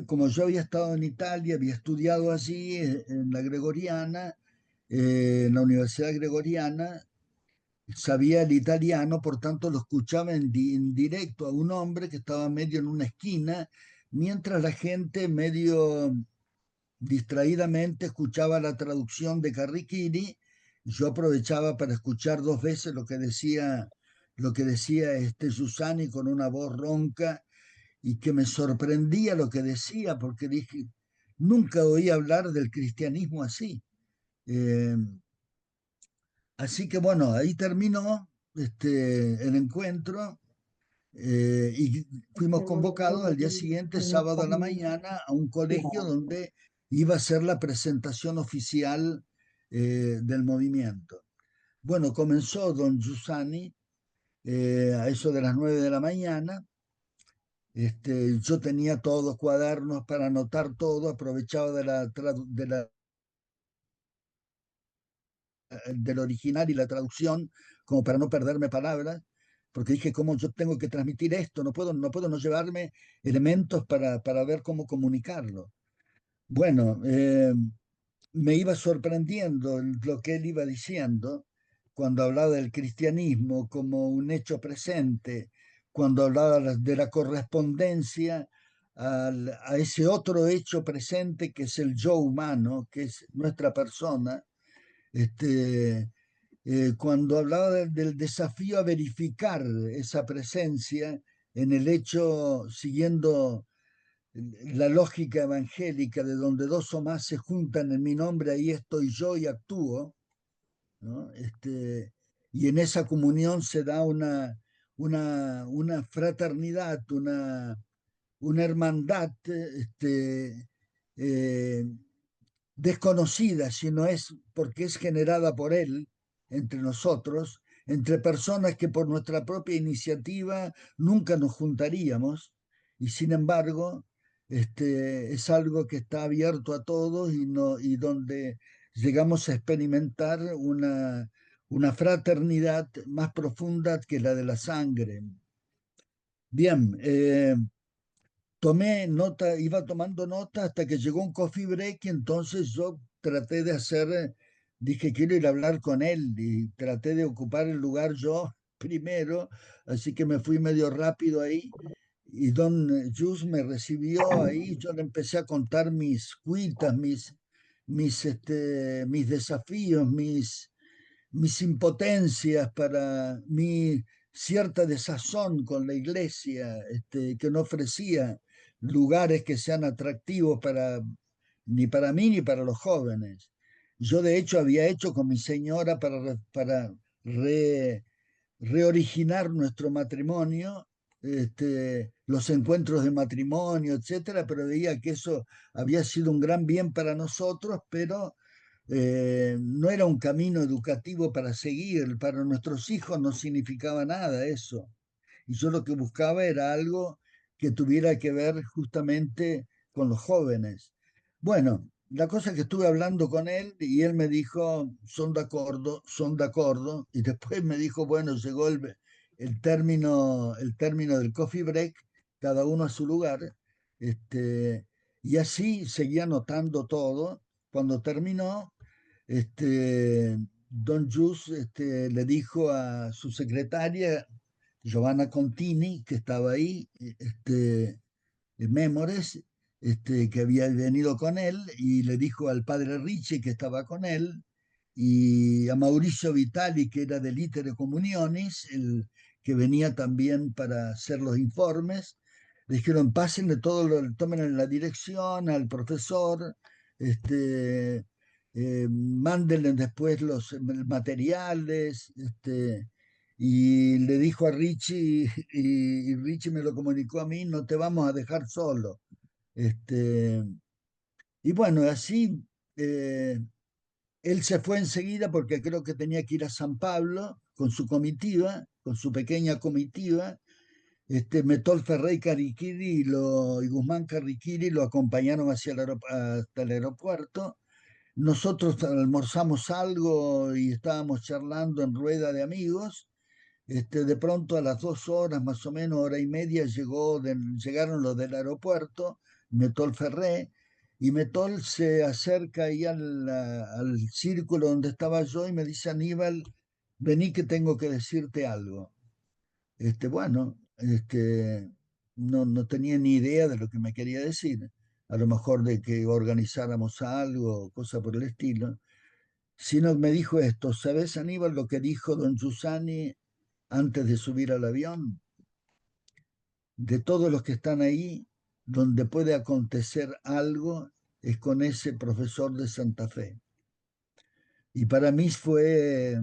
como yo había estado en Italia, había estudiado allí en la Gregoriana, en la Universidad Gregoriana, sabía el italiano, por tanto lo escuchaba en directo a un hombre que estaba medio en una esquina, mientras la gente medio distraídamente escuchaba la traducción de Carriquini. Yo aprovechaba para escuchar dos veces lo que decía Giussani con una voz ronca y que me sorprendía lo que decía, porque dije, nunca oí hablar del cristianismo así. Eh, Así que bueno, ahí terminó el encuentro, y fuimos convocados al día siguiente, sábado a la mañana, a un colegio donde iba a ser la presentación oficial del movimiento. Bueno, comenzó don Giussani a eso de las 9 de la mañana. Yo tenía todos cuadernos para anotar todo, aprovechaba del original y la traducción como para no perderme palabras, porque dije, ¿cómo yo tengo que transmitir esto? No puedo no llevarme elementos para ver cómo comunicarlo. Bueno, me iba sorprendiendo lo que él iba diciendo cuando hablaba del cristianismo como un hecho presente, cuando hablaba de la correspondencia a ese otro hecho presente que es el yo humano, que es nuestra persona. Cuando hablaba del desafío a verificar esa presencia en el hecho, siguiendo la lógica evangélica de donde dos o más se juntan en mi nombre, ahí estoy yo y actúo, ¿no? Y en esa comunión se da una fraternidad, una hermandad, eh, desconocida, sino es porque es generada por Él entre nosotros, entre personas que por nuestra propia iniciativa nunca nos juntaríamos, y sin embargo, es algo que está abierto a todos y, no, y donde llegamos a experimentar una fraternidad más profunda que la de la sangre. Bien, tomé nota, iba tomando nota hasta que llegó un coffee break y entonces yo traté de hacer, dije, quiero ir a hablar con él y traté de ocupar el lugar yo primero, así que me fui medio rápido ahí y don Jus me recibió ahí, yo le empecé a contar mis cuitas, mis desafíos, mis impotencias, para mi cierta desazón con la iglesia, que no ofrecía lugares que sean atractivos ni para mí ni para los jóvenes. Yo de hecho había hecho con mi señora para reoriginar nuestro matrimonio, los encuentros de matrimonio, etcétera, pero veía que eso había sido un gran bien para nosotros, pero no era un camino educativo para seguir. Para nuestros hijos no significaba nada eso. Y yo lo que buscaba era algo que tuviera que ver justamente con los jóvenes. Bueno, la cosa es que estuve hablando con él y él me dijo, son de acuerdo, y después me dijo, bueno, llegó el término del coffee break, cada uno a su lugar, y así seguía anotando todo. Cuando terminó, don Jus le dijo a su secretaria, Giovanna Contini, que estaba ahí, Memores, que había venido con él, y le dijo al padre Ricci, que estaba con él, y a Mauricio Vitali, que era del Itere Comunionis, el que venía también para hacer los informes. Le dijeron, pásenle todo, tomen la dirección al profesor, mándenle después los materiales, y le dijo a Richie, y Richie me lo comunicó a mí, no te vamos a dejar solo. Este, Y bueno, así él se fue enseguida porque creo que tenía que ir a San Pablo con su comitiva, con su pequeña comitiva. Metol Ferrey Cariquiri y Guzmán Cariquiri lo acompañaron hasta el aeropuerto. Nosotros almorzamos algo y estábamos charlando en rueda de amigos. De pronto a las 2 horas, más o menos, hora y media, llegaron los del aeropuerto, Metol Ferré, y Metol se acerca ahí al círculo donde estaba yo y me dice, Aníbal, vení que tengo que decirte algo. Bueno, no tenía ni idea de lo que me quería decir, a lo mejor de que organizáramos algo, cosa por el estilo, sino me dijo esto, ¿sabes, Aníbal, lo que dijo don Giussani antes de subir al avión? De todos los que están ahí, donde puede acontecer algo es con ese profesor de Santa Fe. Y para mí fue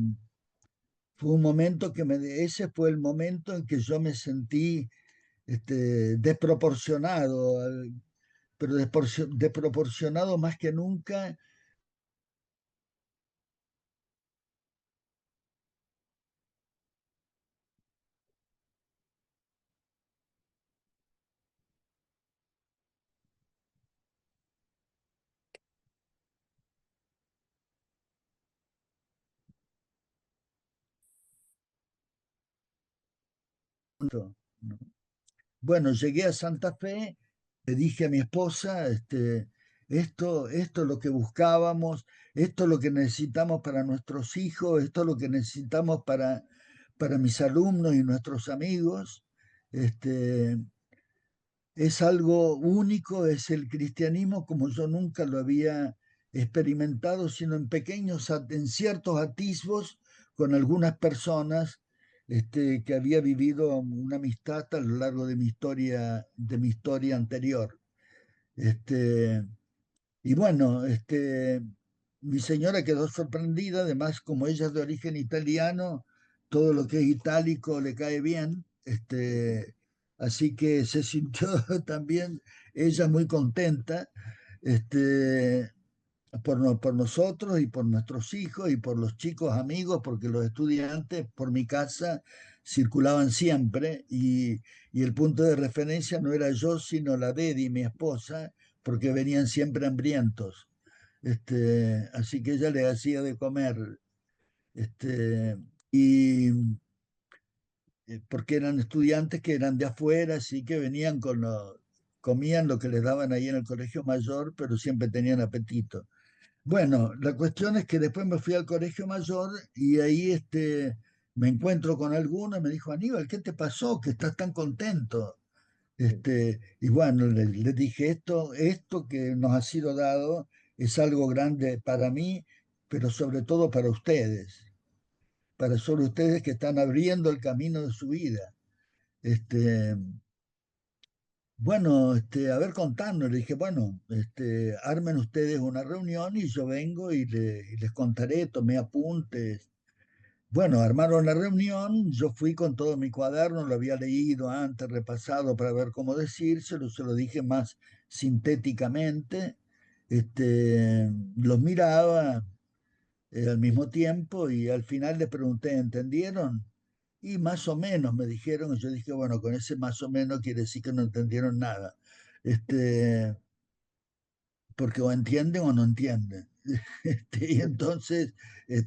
un momento ese fue el momento en que yo me sentí desproporcionado, pero desproporcionado más que nunca. ¿No? Bueno, llegué a Santa Fe, le dije a mi esposa, esto es lo que buscábamos, esto es lo que necesitamos para nuestros hijos, esto es lo que necesitamos para mis alumnos y nuestros amigos. Este, es algo único, es el cristianismo como yo nunca lo había experimentado, sino en ciertos atisbos con algunas personas que había vivido una amistad a lo largo de mi historia anterior. Este, y bueno, mi señora quedó sorprendida, además como ella es de origen italiano, todo lo que es itálico le cae bien, así que se sintió también ella muy contenta este, por nosotros y por nuestros hijos y por los chicos amigos, porque los estudiantes por mi casa circulaban siempre y el punto de referencia no era yo, sino la Dedi, mi esposa, porque venían siempre hambrientos. Así que ella les hacía de comer. Este, y porque eran estudiantes que eran de afuera, así que venían comían lo que les daban ahí en el colegio mayor, pero siempre tenían apetito. Bueno, la cuestión es que después me fui al colegio mayor y ahí me encuentro con alguno y me dijo, Aníbal, ¿qué te pasó? Que estás tan contento. Y bueno, le dije, esto que nos ha sido dado es algo grande para mí, pero sobre todo para ustedes, para solo ustedes que están abriendo el camino de su vida. Este, bueno, a ver, contando, le dije, bueno, armen ustedes una reunión y yo vengo y les contaré, tomé apuntes. Bueno, armaron la reunión, yo fui con todo mi cuaderno, lo había leído antes, repasado para ver cómo decírselo, se lo dije más sintéticamente, los miraba al mismo tiempo y al final les pregunté, ¿entendieron? Y más o menos me dijeron, y yo dije, bueno, con ese más o menos quiere decir que no entendieron nada. Este, Porque o entienden o no entienden. Y entonces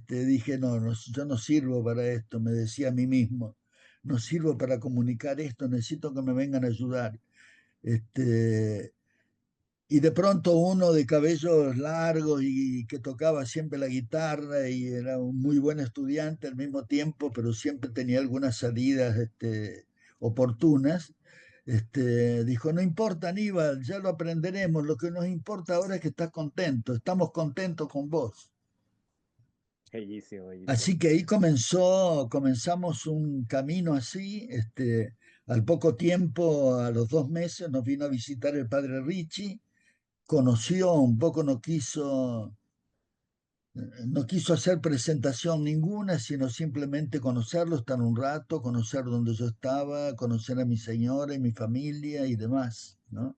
dije, no, yo no sirvo para esto, me decía a mí mismo, no sirvo para comunicar esto, necesito que me vengan a ayudar. Este, y de pronto uno de cabellos largos y que tocaba siempre la guitarra y era un muy buen estudiante al mismo tiempo, pero siempre tenía algunas salidas oportunas. Dijo, no importa, Aníbal, ya lo aprenderemos, lo que nos importa ahora es que estás contento, estamos contentos con vos. Bellísimo, bellísimo. Así que ahí comenzamos un camino así, al poco tiempo, a los 2 meses, nos vino a visitar el padre Ricci, conoció, un poco no quiso hacer presentación ninguna, sino simplemente conocerlo, estar un rato, conocer dónde yo estaba, conocer a mi señora y mi familia y demás, ¿no?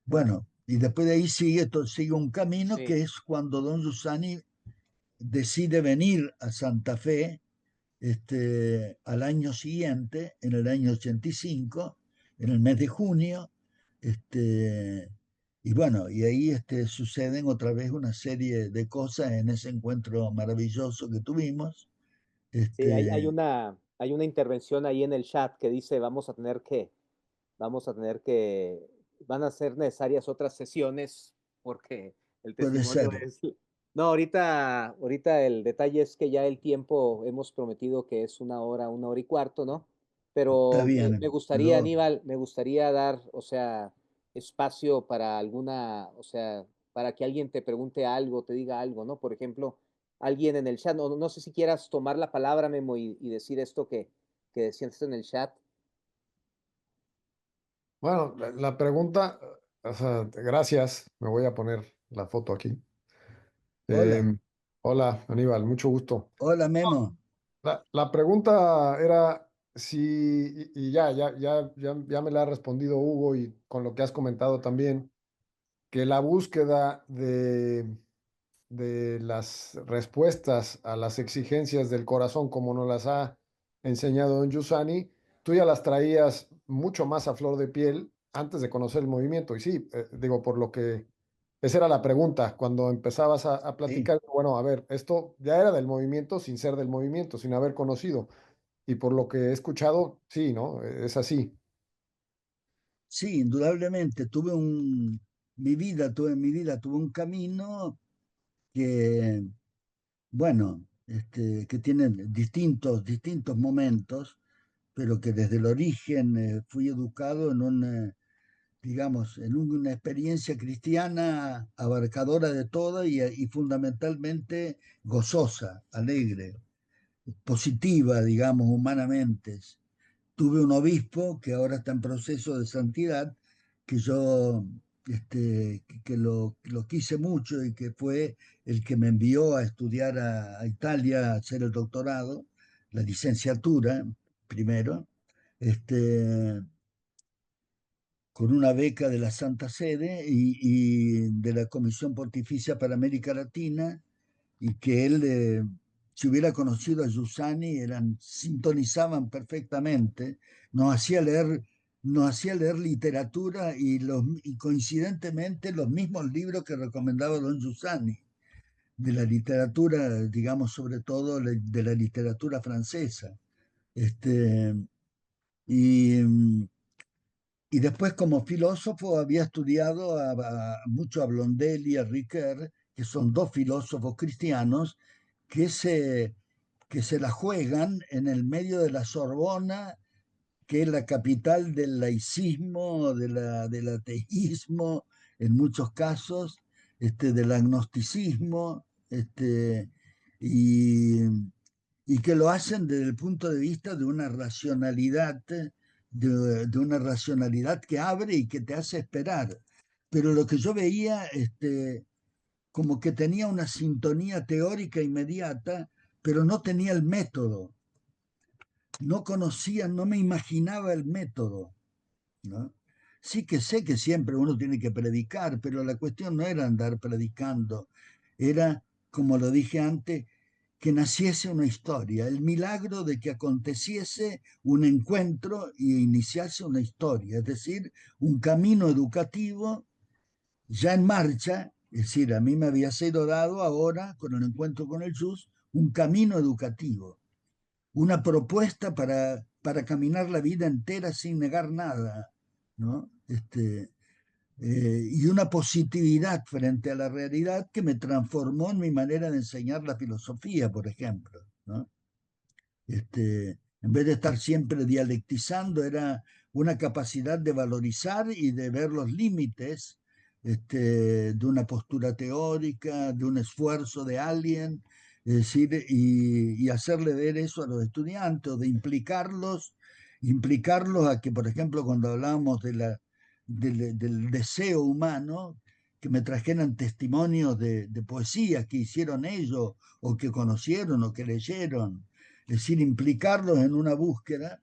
Bueno, Y después de ahí sigue un camino Sí, que es cuando don Giussani decide venir a Santa Fe al año siguiente, en el año 85, en el mes de junio, este, y bueno, y ahí suceden otra vez una serie de cosas en ese encuentro maravilloso que tuvimos. sí, Este, hay una intervención ahí en el chat que dice, vamos a tener que, van a ser necesarias otras sesiones porque el puede testimonio ser. es... No, ahorita el detalle es que ya el tiempo hemos prometido que es una hora y cuarto, ¿no? Está Pero me bien, gustaría, pero Aníbal, me gustaría dar, o sea, espacio para alguna, o sea, para que alguien te pregunte algo, te diga algo, ¿no? Por ejemplo, alguien en el chat, no sé si quieras tomar la palabra, Memo, y decir esto que decías en el chat. Bueno, la pregunta, o sea, gracias, me voy a poner la foto aquí. hola, Em, Hola, Aníbal, mucho gusto. hola Memo. La pregunta era si, y ya me la ha respondido Hugo y con lo que has comentado también, que la búsqueda de las respuestas a las exigencias del corazón, como nos las ha enseñado Don Giussani, tú ya las traías mucho más a flor de piel antes de conocer el movimiento. Y sí, digo, por lo que esa era la pregunta, cuando empezabas a Sí, platicar, bueno, a ver, esto ya era del movimiento sin ser del movimiento, sin haber conocido. Y por lo que he escuchado, sí, ¿no? Es así. sí, indudablemente en mi vida tuve un camino que, bueno, que tiene distintos momentos, pero que desde el origen fui educado en digamos, en una experiencia cristiana abarcadora de todo y fundamentalmente gozosa, alegre, positiva, digamos, humanamente. Tuve un obispo que ahora está en proceso de santidad, que yo lo quise mucho y que fue el que me envió a estudiar a Italia, a hacer el doctorado, la licenciatura primero, este, con una beca de la Santa Sede y de la Comisión Pontificia para América Latina, y que él, si hubiera conocido a Giussani, sintonizaban perfectamente, nos hacía leer, nos hacía leer literatura y coincidentemente los mismos libros que recomendaba don Giussani, de la literatura, digamos, sobre todo de la literatura francesa. Este, y, y después como filósofo había estudiado mucho a Blondel y a Ricoeur, que son dos filósofos cristianos que que se la juegan en el medio de la Sorbona, que es la capital del laicismo, del ateísmo, en muchos casos, del agnosticismo, y, y que lo hacen desde el punto de vista de una racionalidad, de una racionalidad que abre y que te hace esperar. Pero lo que yo veía, como que tenía una sintonía teórica inmediata, pero no tenía el método, no conocía, no me imaginaba el método, ¿no? Sí que sé que siempre uno tiene que predicar, pero la cuestión no era andar predicando, era, como lo dije antes, que naciese una historia, el milagro de que aconteciese un encuentro y iniciase una historia, es decir, un camino educativo ya en marcha, es decir, a mí me había sido dado ahora, con el encuentro con el JUS, un camino educativo, una propuesta para caminar la vida entera sin negar nada, ¿no? Y una positividad frente a la realidad que me transformó en mi manera de enseñar la filosofía, por ejemplo, ¿no? En vez de estar siempre dialectizando, era una capacidad de valorizar y de ver los límites de una postura teórica, de un esfuerzo de alguien, es decir, y hacerle ver eso a los estudiantes, o de implicarlos a que, por ejemplo, cuando hablábamos del deseo humano, que me trajeran testimonios de poesía que hicieron ellos, o que conocieron, o que leyeron, es decir, implicarlos en una búsqueda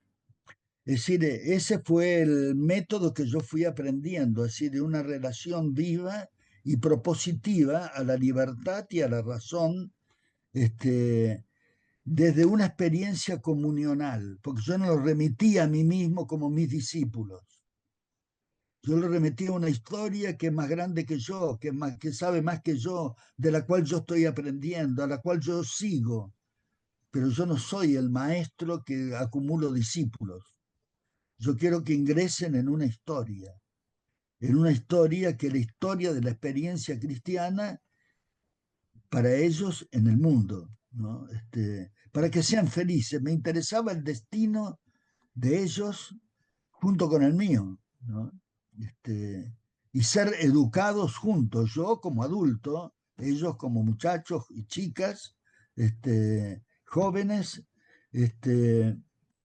Es decir, ese fue el método que yo fui aprendiendo, así de una relación viva y propositiva a la libertad y a la razón, desde una experiencia comunional, porque yo no lo remitía a mí mismo como mis discípulos. Yo le remitía a una historia que es más grande que yo, que sabe más que yo, de la cual yo estoy aprendiendo, a la cual yo sigo. Pero yo no soy el maestro que acumulo discípulos. Yo quiero que ingresen en una historia que es la historia de la experiencia cristiana para ellos en el mundo, ¿no? Para que sean felices. Me interesaba el destino de ellos junto con el mío, ¿no? Y ser educados juntos, yo como adulto, ellos como muchachos y chicas, jóvenes,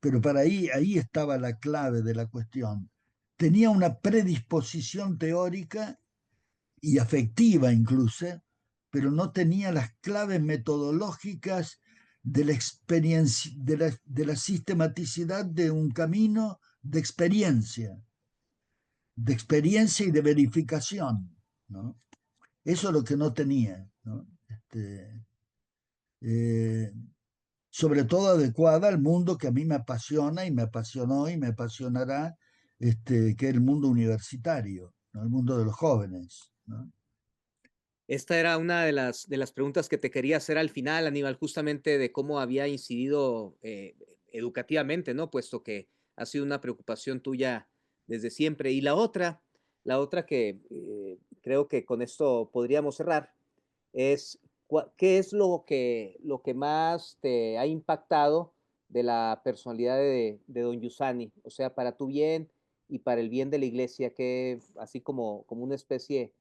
pero para ahí estaba la clave de la cuestión. Tenía una predisposición teórica y afectiva incluso, pero no tenía las claves metodológicas de la experiencia, de la sistematicidad de un camino de experiencia y de verificación, ¿no? Eso es lo que no tenía, ¿no? Eh, Sobre todo adecuada al mundo que a mí me apasiona y me apasionó y me apasionará, que es el mundo universitario, ¿no? El mundo de los jóvenes, ¿no? Esta era una de las preguntas que te quería hacer al final, Aníbal, justamente de cómo había incidido educativamente, ¿no? Puesto que ha sido una preocupación tuya desde siempre. Y la otra que creo que con esto podríamos cerrar es qué es lo que más te ha impactado de la personalidad de don Giussani, o sea, para tu bien y para el bien de la iglesia, que así como una especie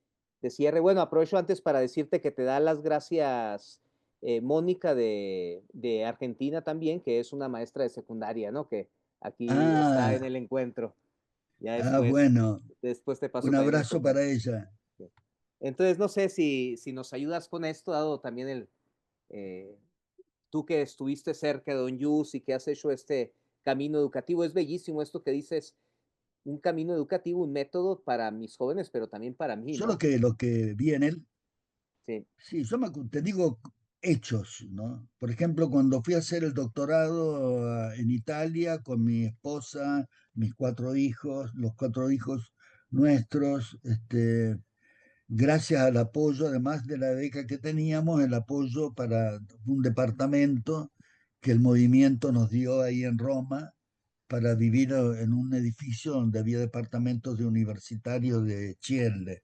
de cierre. Bueno, aprovecho antes para decirte que te da las gracias Mónica de Argentina también, que es una maestra de secundaria, ¿no? Que aquí está en Ah, el encuentro. Ya bueno, después te paso un también el abrazo para contacto. ella. Entonces, no sé si nos ayudas con esto, dado también eh, tú que estuviste cerca de Don Yus y que has hecho este camino educativo. Es bellísimo esto que dices, un camino educativo, un método para mis jóvenes, pero también para mí, Yo ¿no? lo que vi en él, Sí, sí, te digo hechos, ¿no? Por ejemplo, cuando fui a hacer el doctorado en Italia con mi esposa, mis 4 hijos, los 4 hijos nuestros, gracias al apoyo, además de la beca que teníamos, el apoyo para un departamento que el movimiento nos dio ahí en Roma para vivir en un edificio donde había departamentos de universitarios de Chile.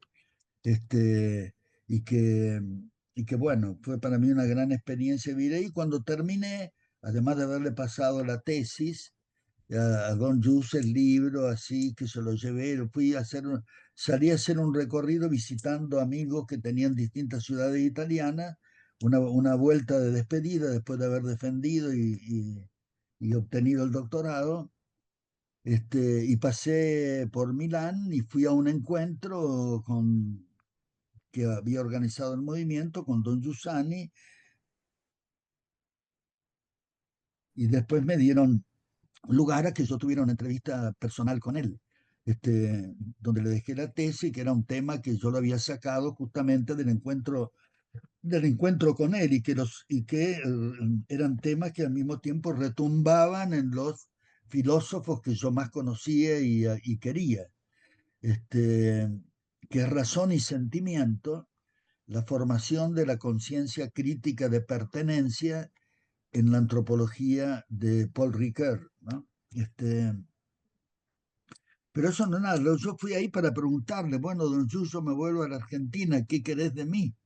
Este, y que, y que bueno, fue para mí una gran experiencia vivir ahí. Cuando terminé, además de haberle pasado la tesis, a Don Jus el libro, así que se lo llevé, salí a hacer un recorrido visitando amigos que tenían distintas ciudades italianas, una vuelta de despedida después de haber defendido y obtenido el doctorado. Y pasé por Milán y fui a un encuentro que había organizado el movimiento con Don Giussani, y después me dieron lugar a que yo tuviera una entrevista personal con él, donde le dejé la tesis, que era un tema que yo lo había sacado justamente del encuentro con él, y que eran temas que al mismo tiempo retumbaban en los filósofos que yo más conocía y quería, que es razón y sentimiento, la formación de la conciencia crítica de pertenencia en la antropología de Paul Ricoeur, ¿no? Pero eso no es nada, yo fui ahí para preguntarle, bueno, don Jus, yo me vuelvo a la Argentina, ¿qué querés de mí?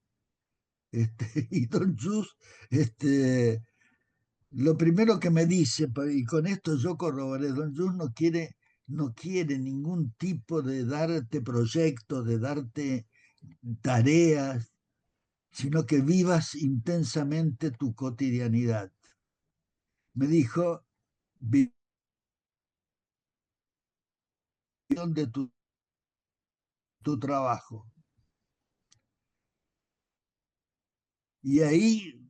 Y don Jus, lo primero que me dice, y con esto yo corroboré, don Jus no quiere ningún tipo de darte proyectos, de darte tareas, sino que vivas intensamente tu cotidianidad. Me dijo, visión de tu trabajo. Y ahí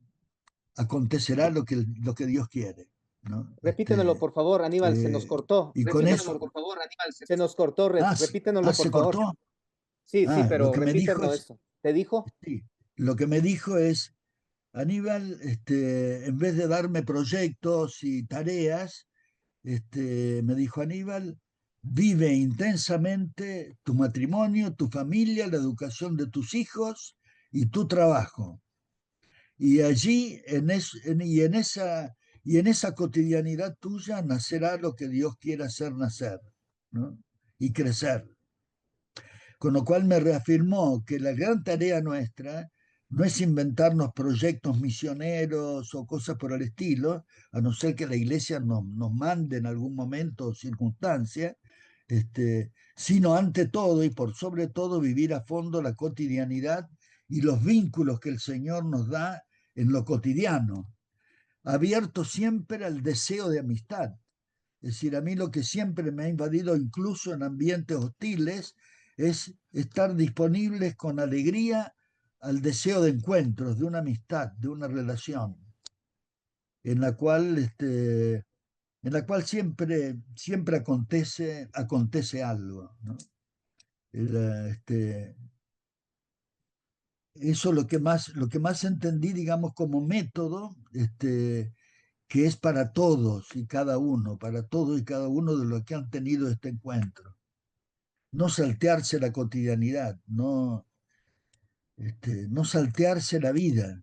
acontecerá lo que Dios quiere. ¿no? Repítenoslo, por favor, Aníbal, se nos cortó. Y con Repítenoslo, eso, por favor, Aníbal, se nos cortó. Repítenoslo, ¿se por favor. cortó? Sí, sí, Lo pero que me dijo repítenos es, eso. ¿Te dijo? sí, lo que me dijo es, Aníbal, en vez de darme proyectos y tareas, me dijo Aníbal, vive intensamente tu matrimonio, tu familia, la educación de tus hijos y tu trabajo. Y allí, y en esa cotidianidad tuya, nacerá lo que Dios quiera hacer nacer, ¿no? Y crecer. Con lo cual me reafirmó que la gran tarea nuestra no es inventarnos proyectos misioneros o cosas por el estilo, a no ser que la iglesia nos mande en algún momento o circunstancia, sino ante todo y por sobre todo vivir a fondo la cotidianidad y los vínculos que el Señor nos da en lo cotidiano, abierto siempre al deseo de amistad. Es decir, a mí lo que siempre me ha invadido, incluso en ambientes hostiles, es estar disponibles con alegría al deseo de encuentros, de una amistad, de una relación, en la cual, siempre acontece algo, ¿no? Eso lo que más entendí, digamos, como método, que es para todos y cada uno, para todos y cada uno de los que han tenido este encuentro. No saltearse la cotidianidad, no saltearse la vida.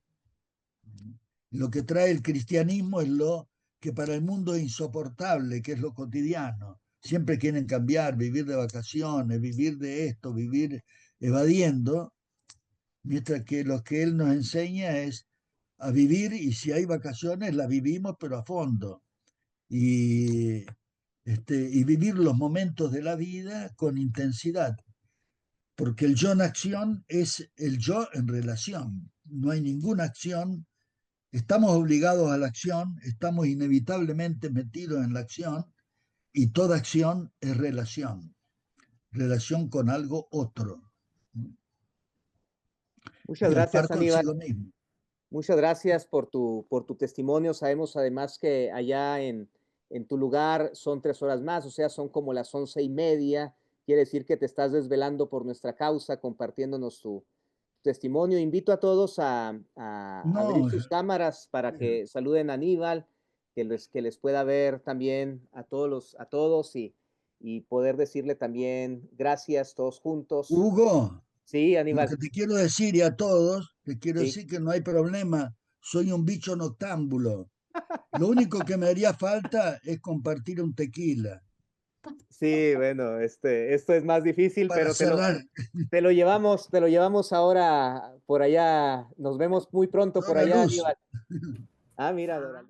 Lo que trae el cristianismo es lo que para el mundo es insoportable, que es lo cotidiano. Siempre quieren cambiar, vivir de vacaciones, vivir de esto, vivir evadiendo, mientras que lo que él nos enseña es a vivir, y si hay vacaciones las vivimos, pero a fondo. Y vivir los momentos de la vida con intensidad, porque el yo en acción es el yo en relación. No hay ninguna acción, estamos obligados a la acción, estamos inevitablemente metidos en la acción, y toda acción es relación con algo otro. Muchas Y el gracias, par Aníbal. consigo mismo. Muchas gracias por tu testimonio. Sabemos además que allá en tu lugar son 3 horas más, o sea, son como las 11:30. Quiere decir que te estás desvelando por nuestra causa, compartiéndonos tu testimonio. Invito a todos a abrir No, sus cámaras para que saluden a Aníbal, que les pueda ver también a todos y poder decirle también gracias todos juntos. Hugo, Sí, lo Aníbal, que te quiero decir y a todos, te quiero sí. decir que no hay problema, soy un bicho noctámbulo. Lo único que me haría falta es compartir un tequila Sí, bueno, esto es más difícil, para pero cerrar. te lo llevamos ahora por allá. Nos vemos muy pronto por Dora allá, Luz. Aníbal. Ah, mira, Dora.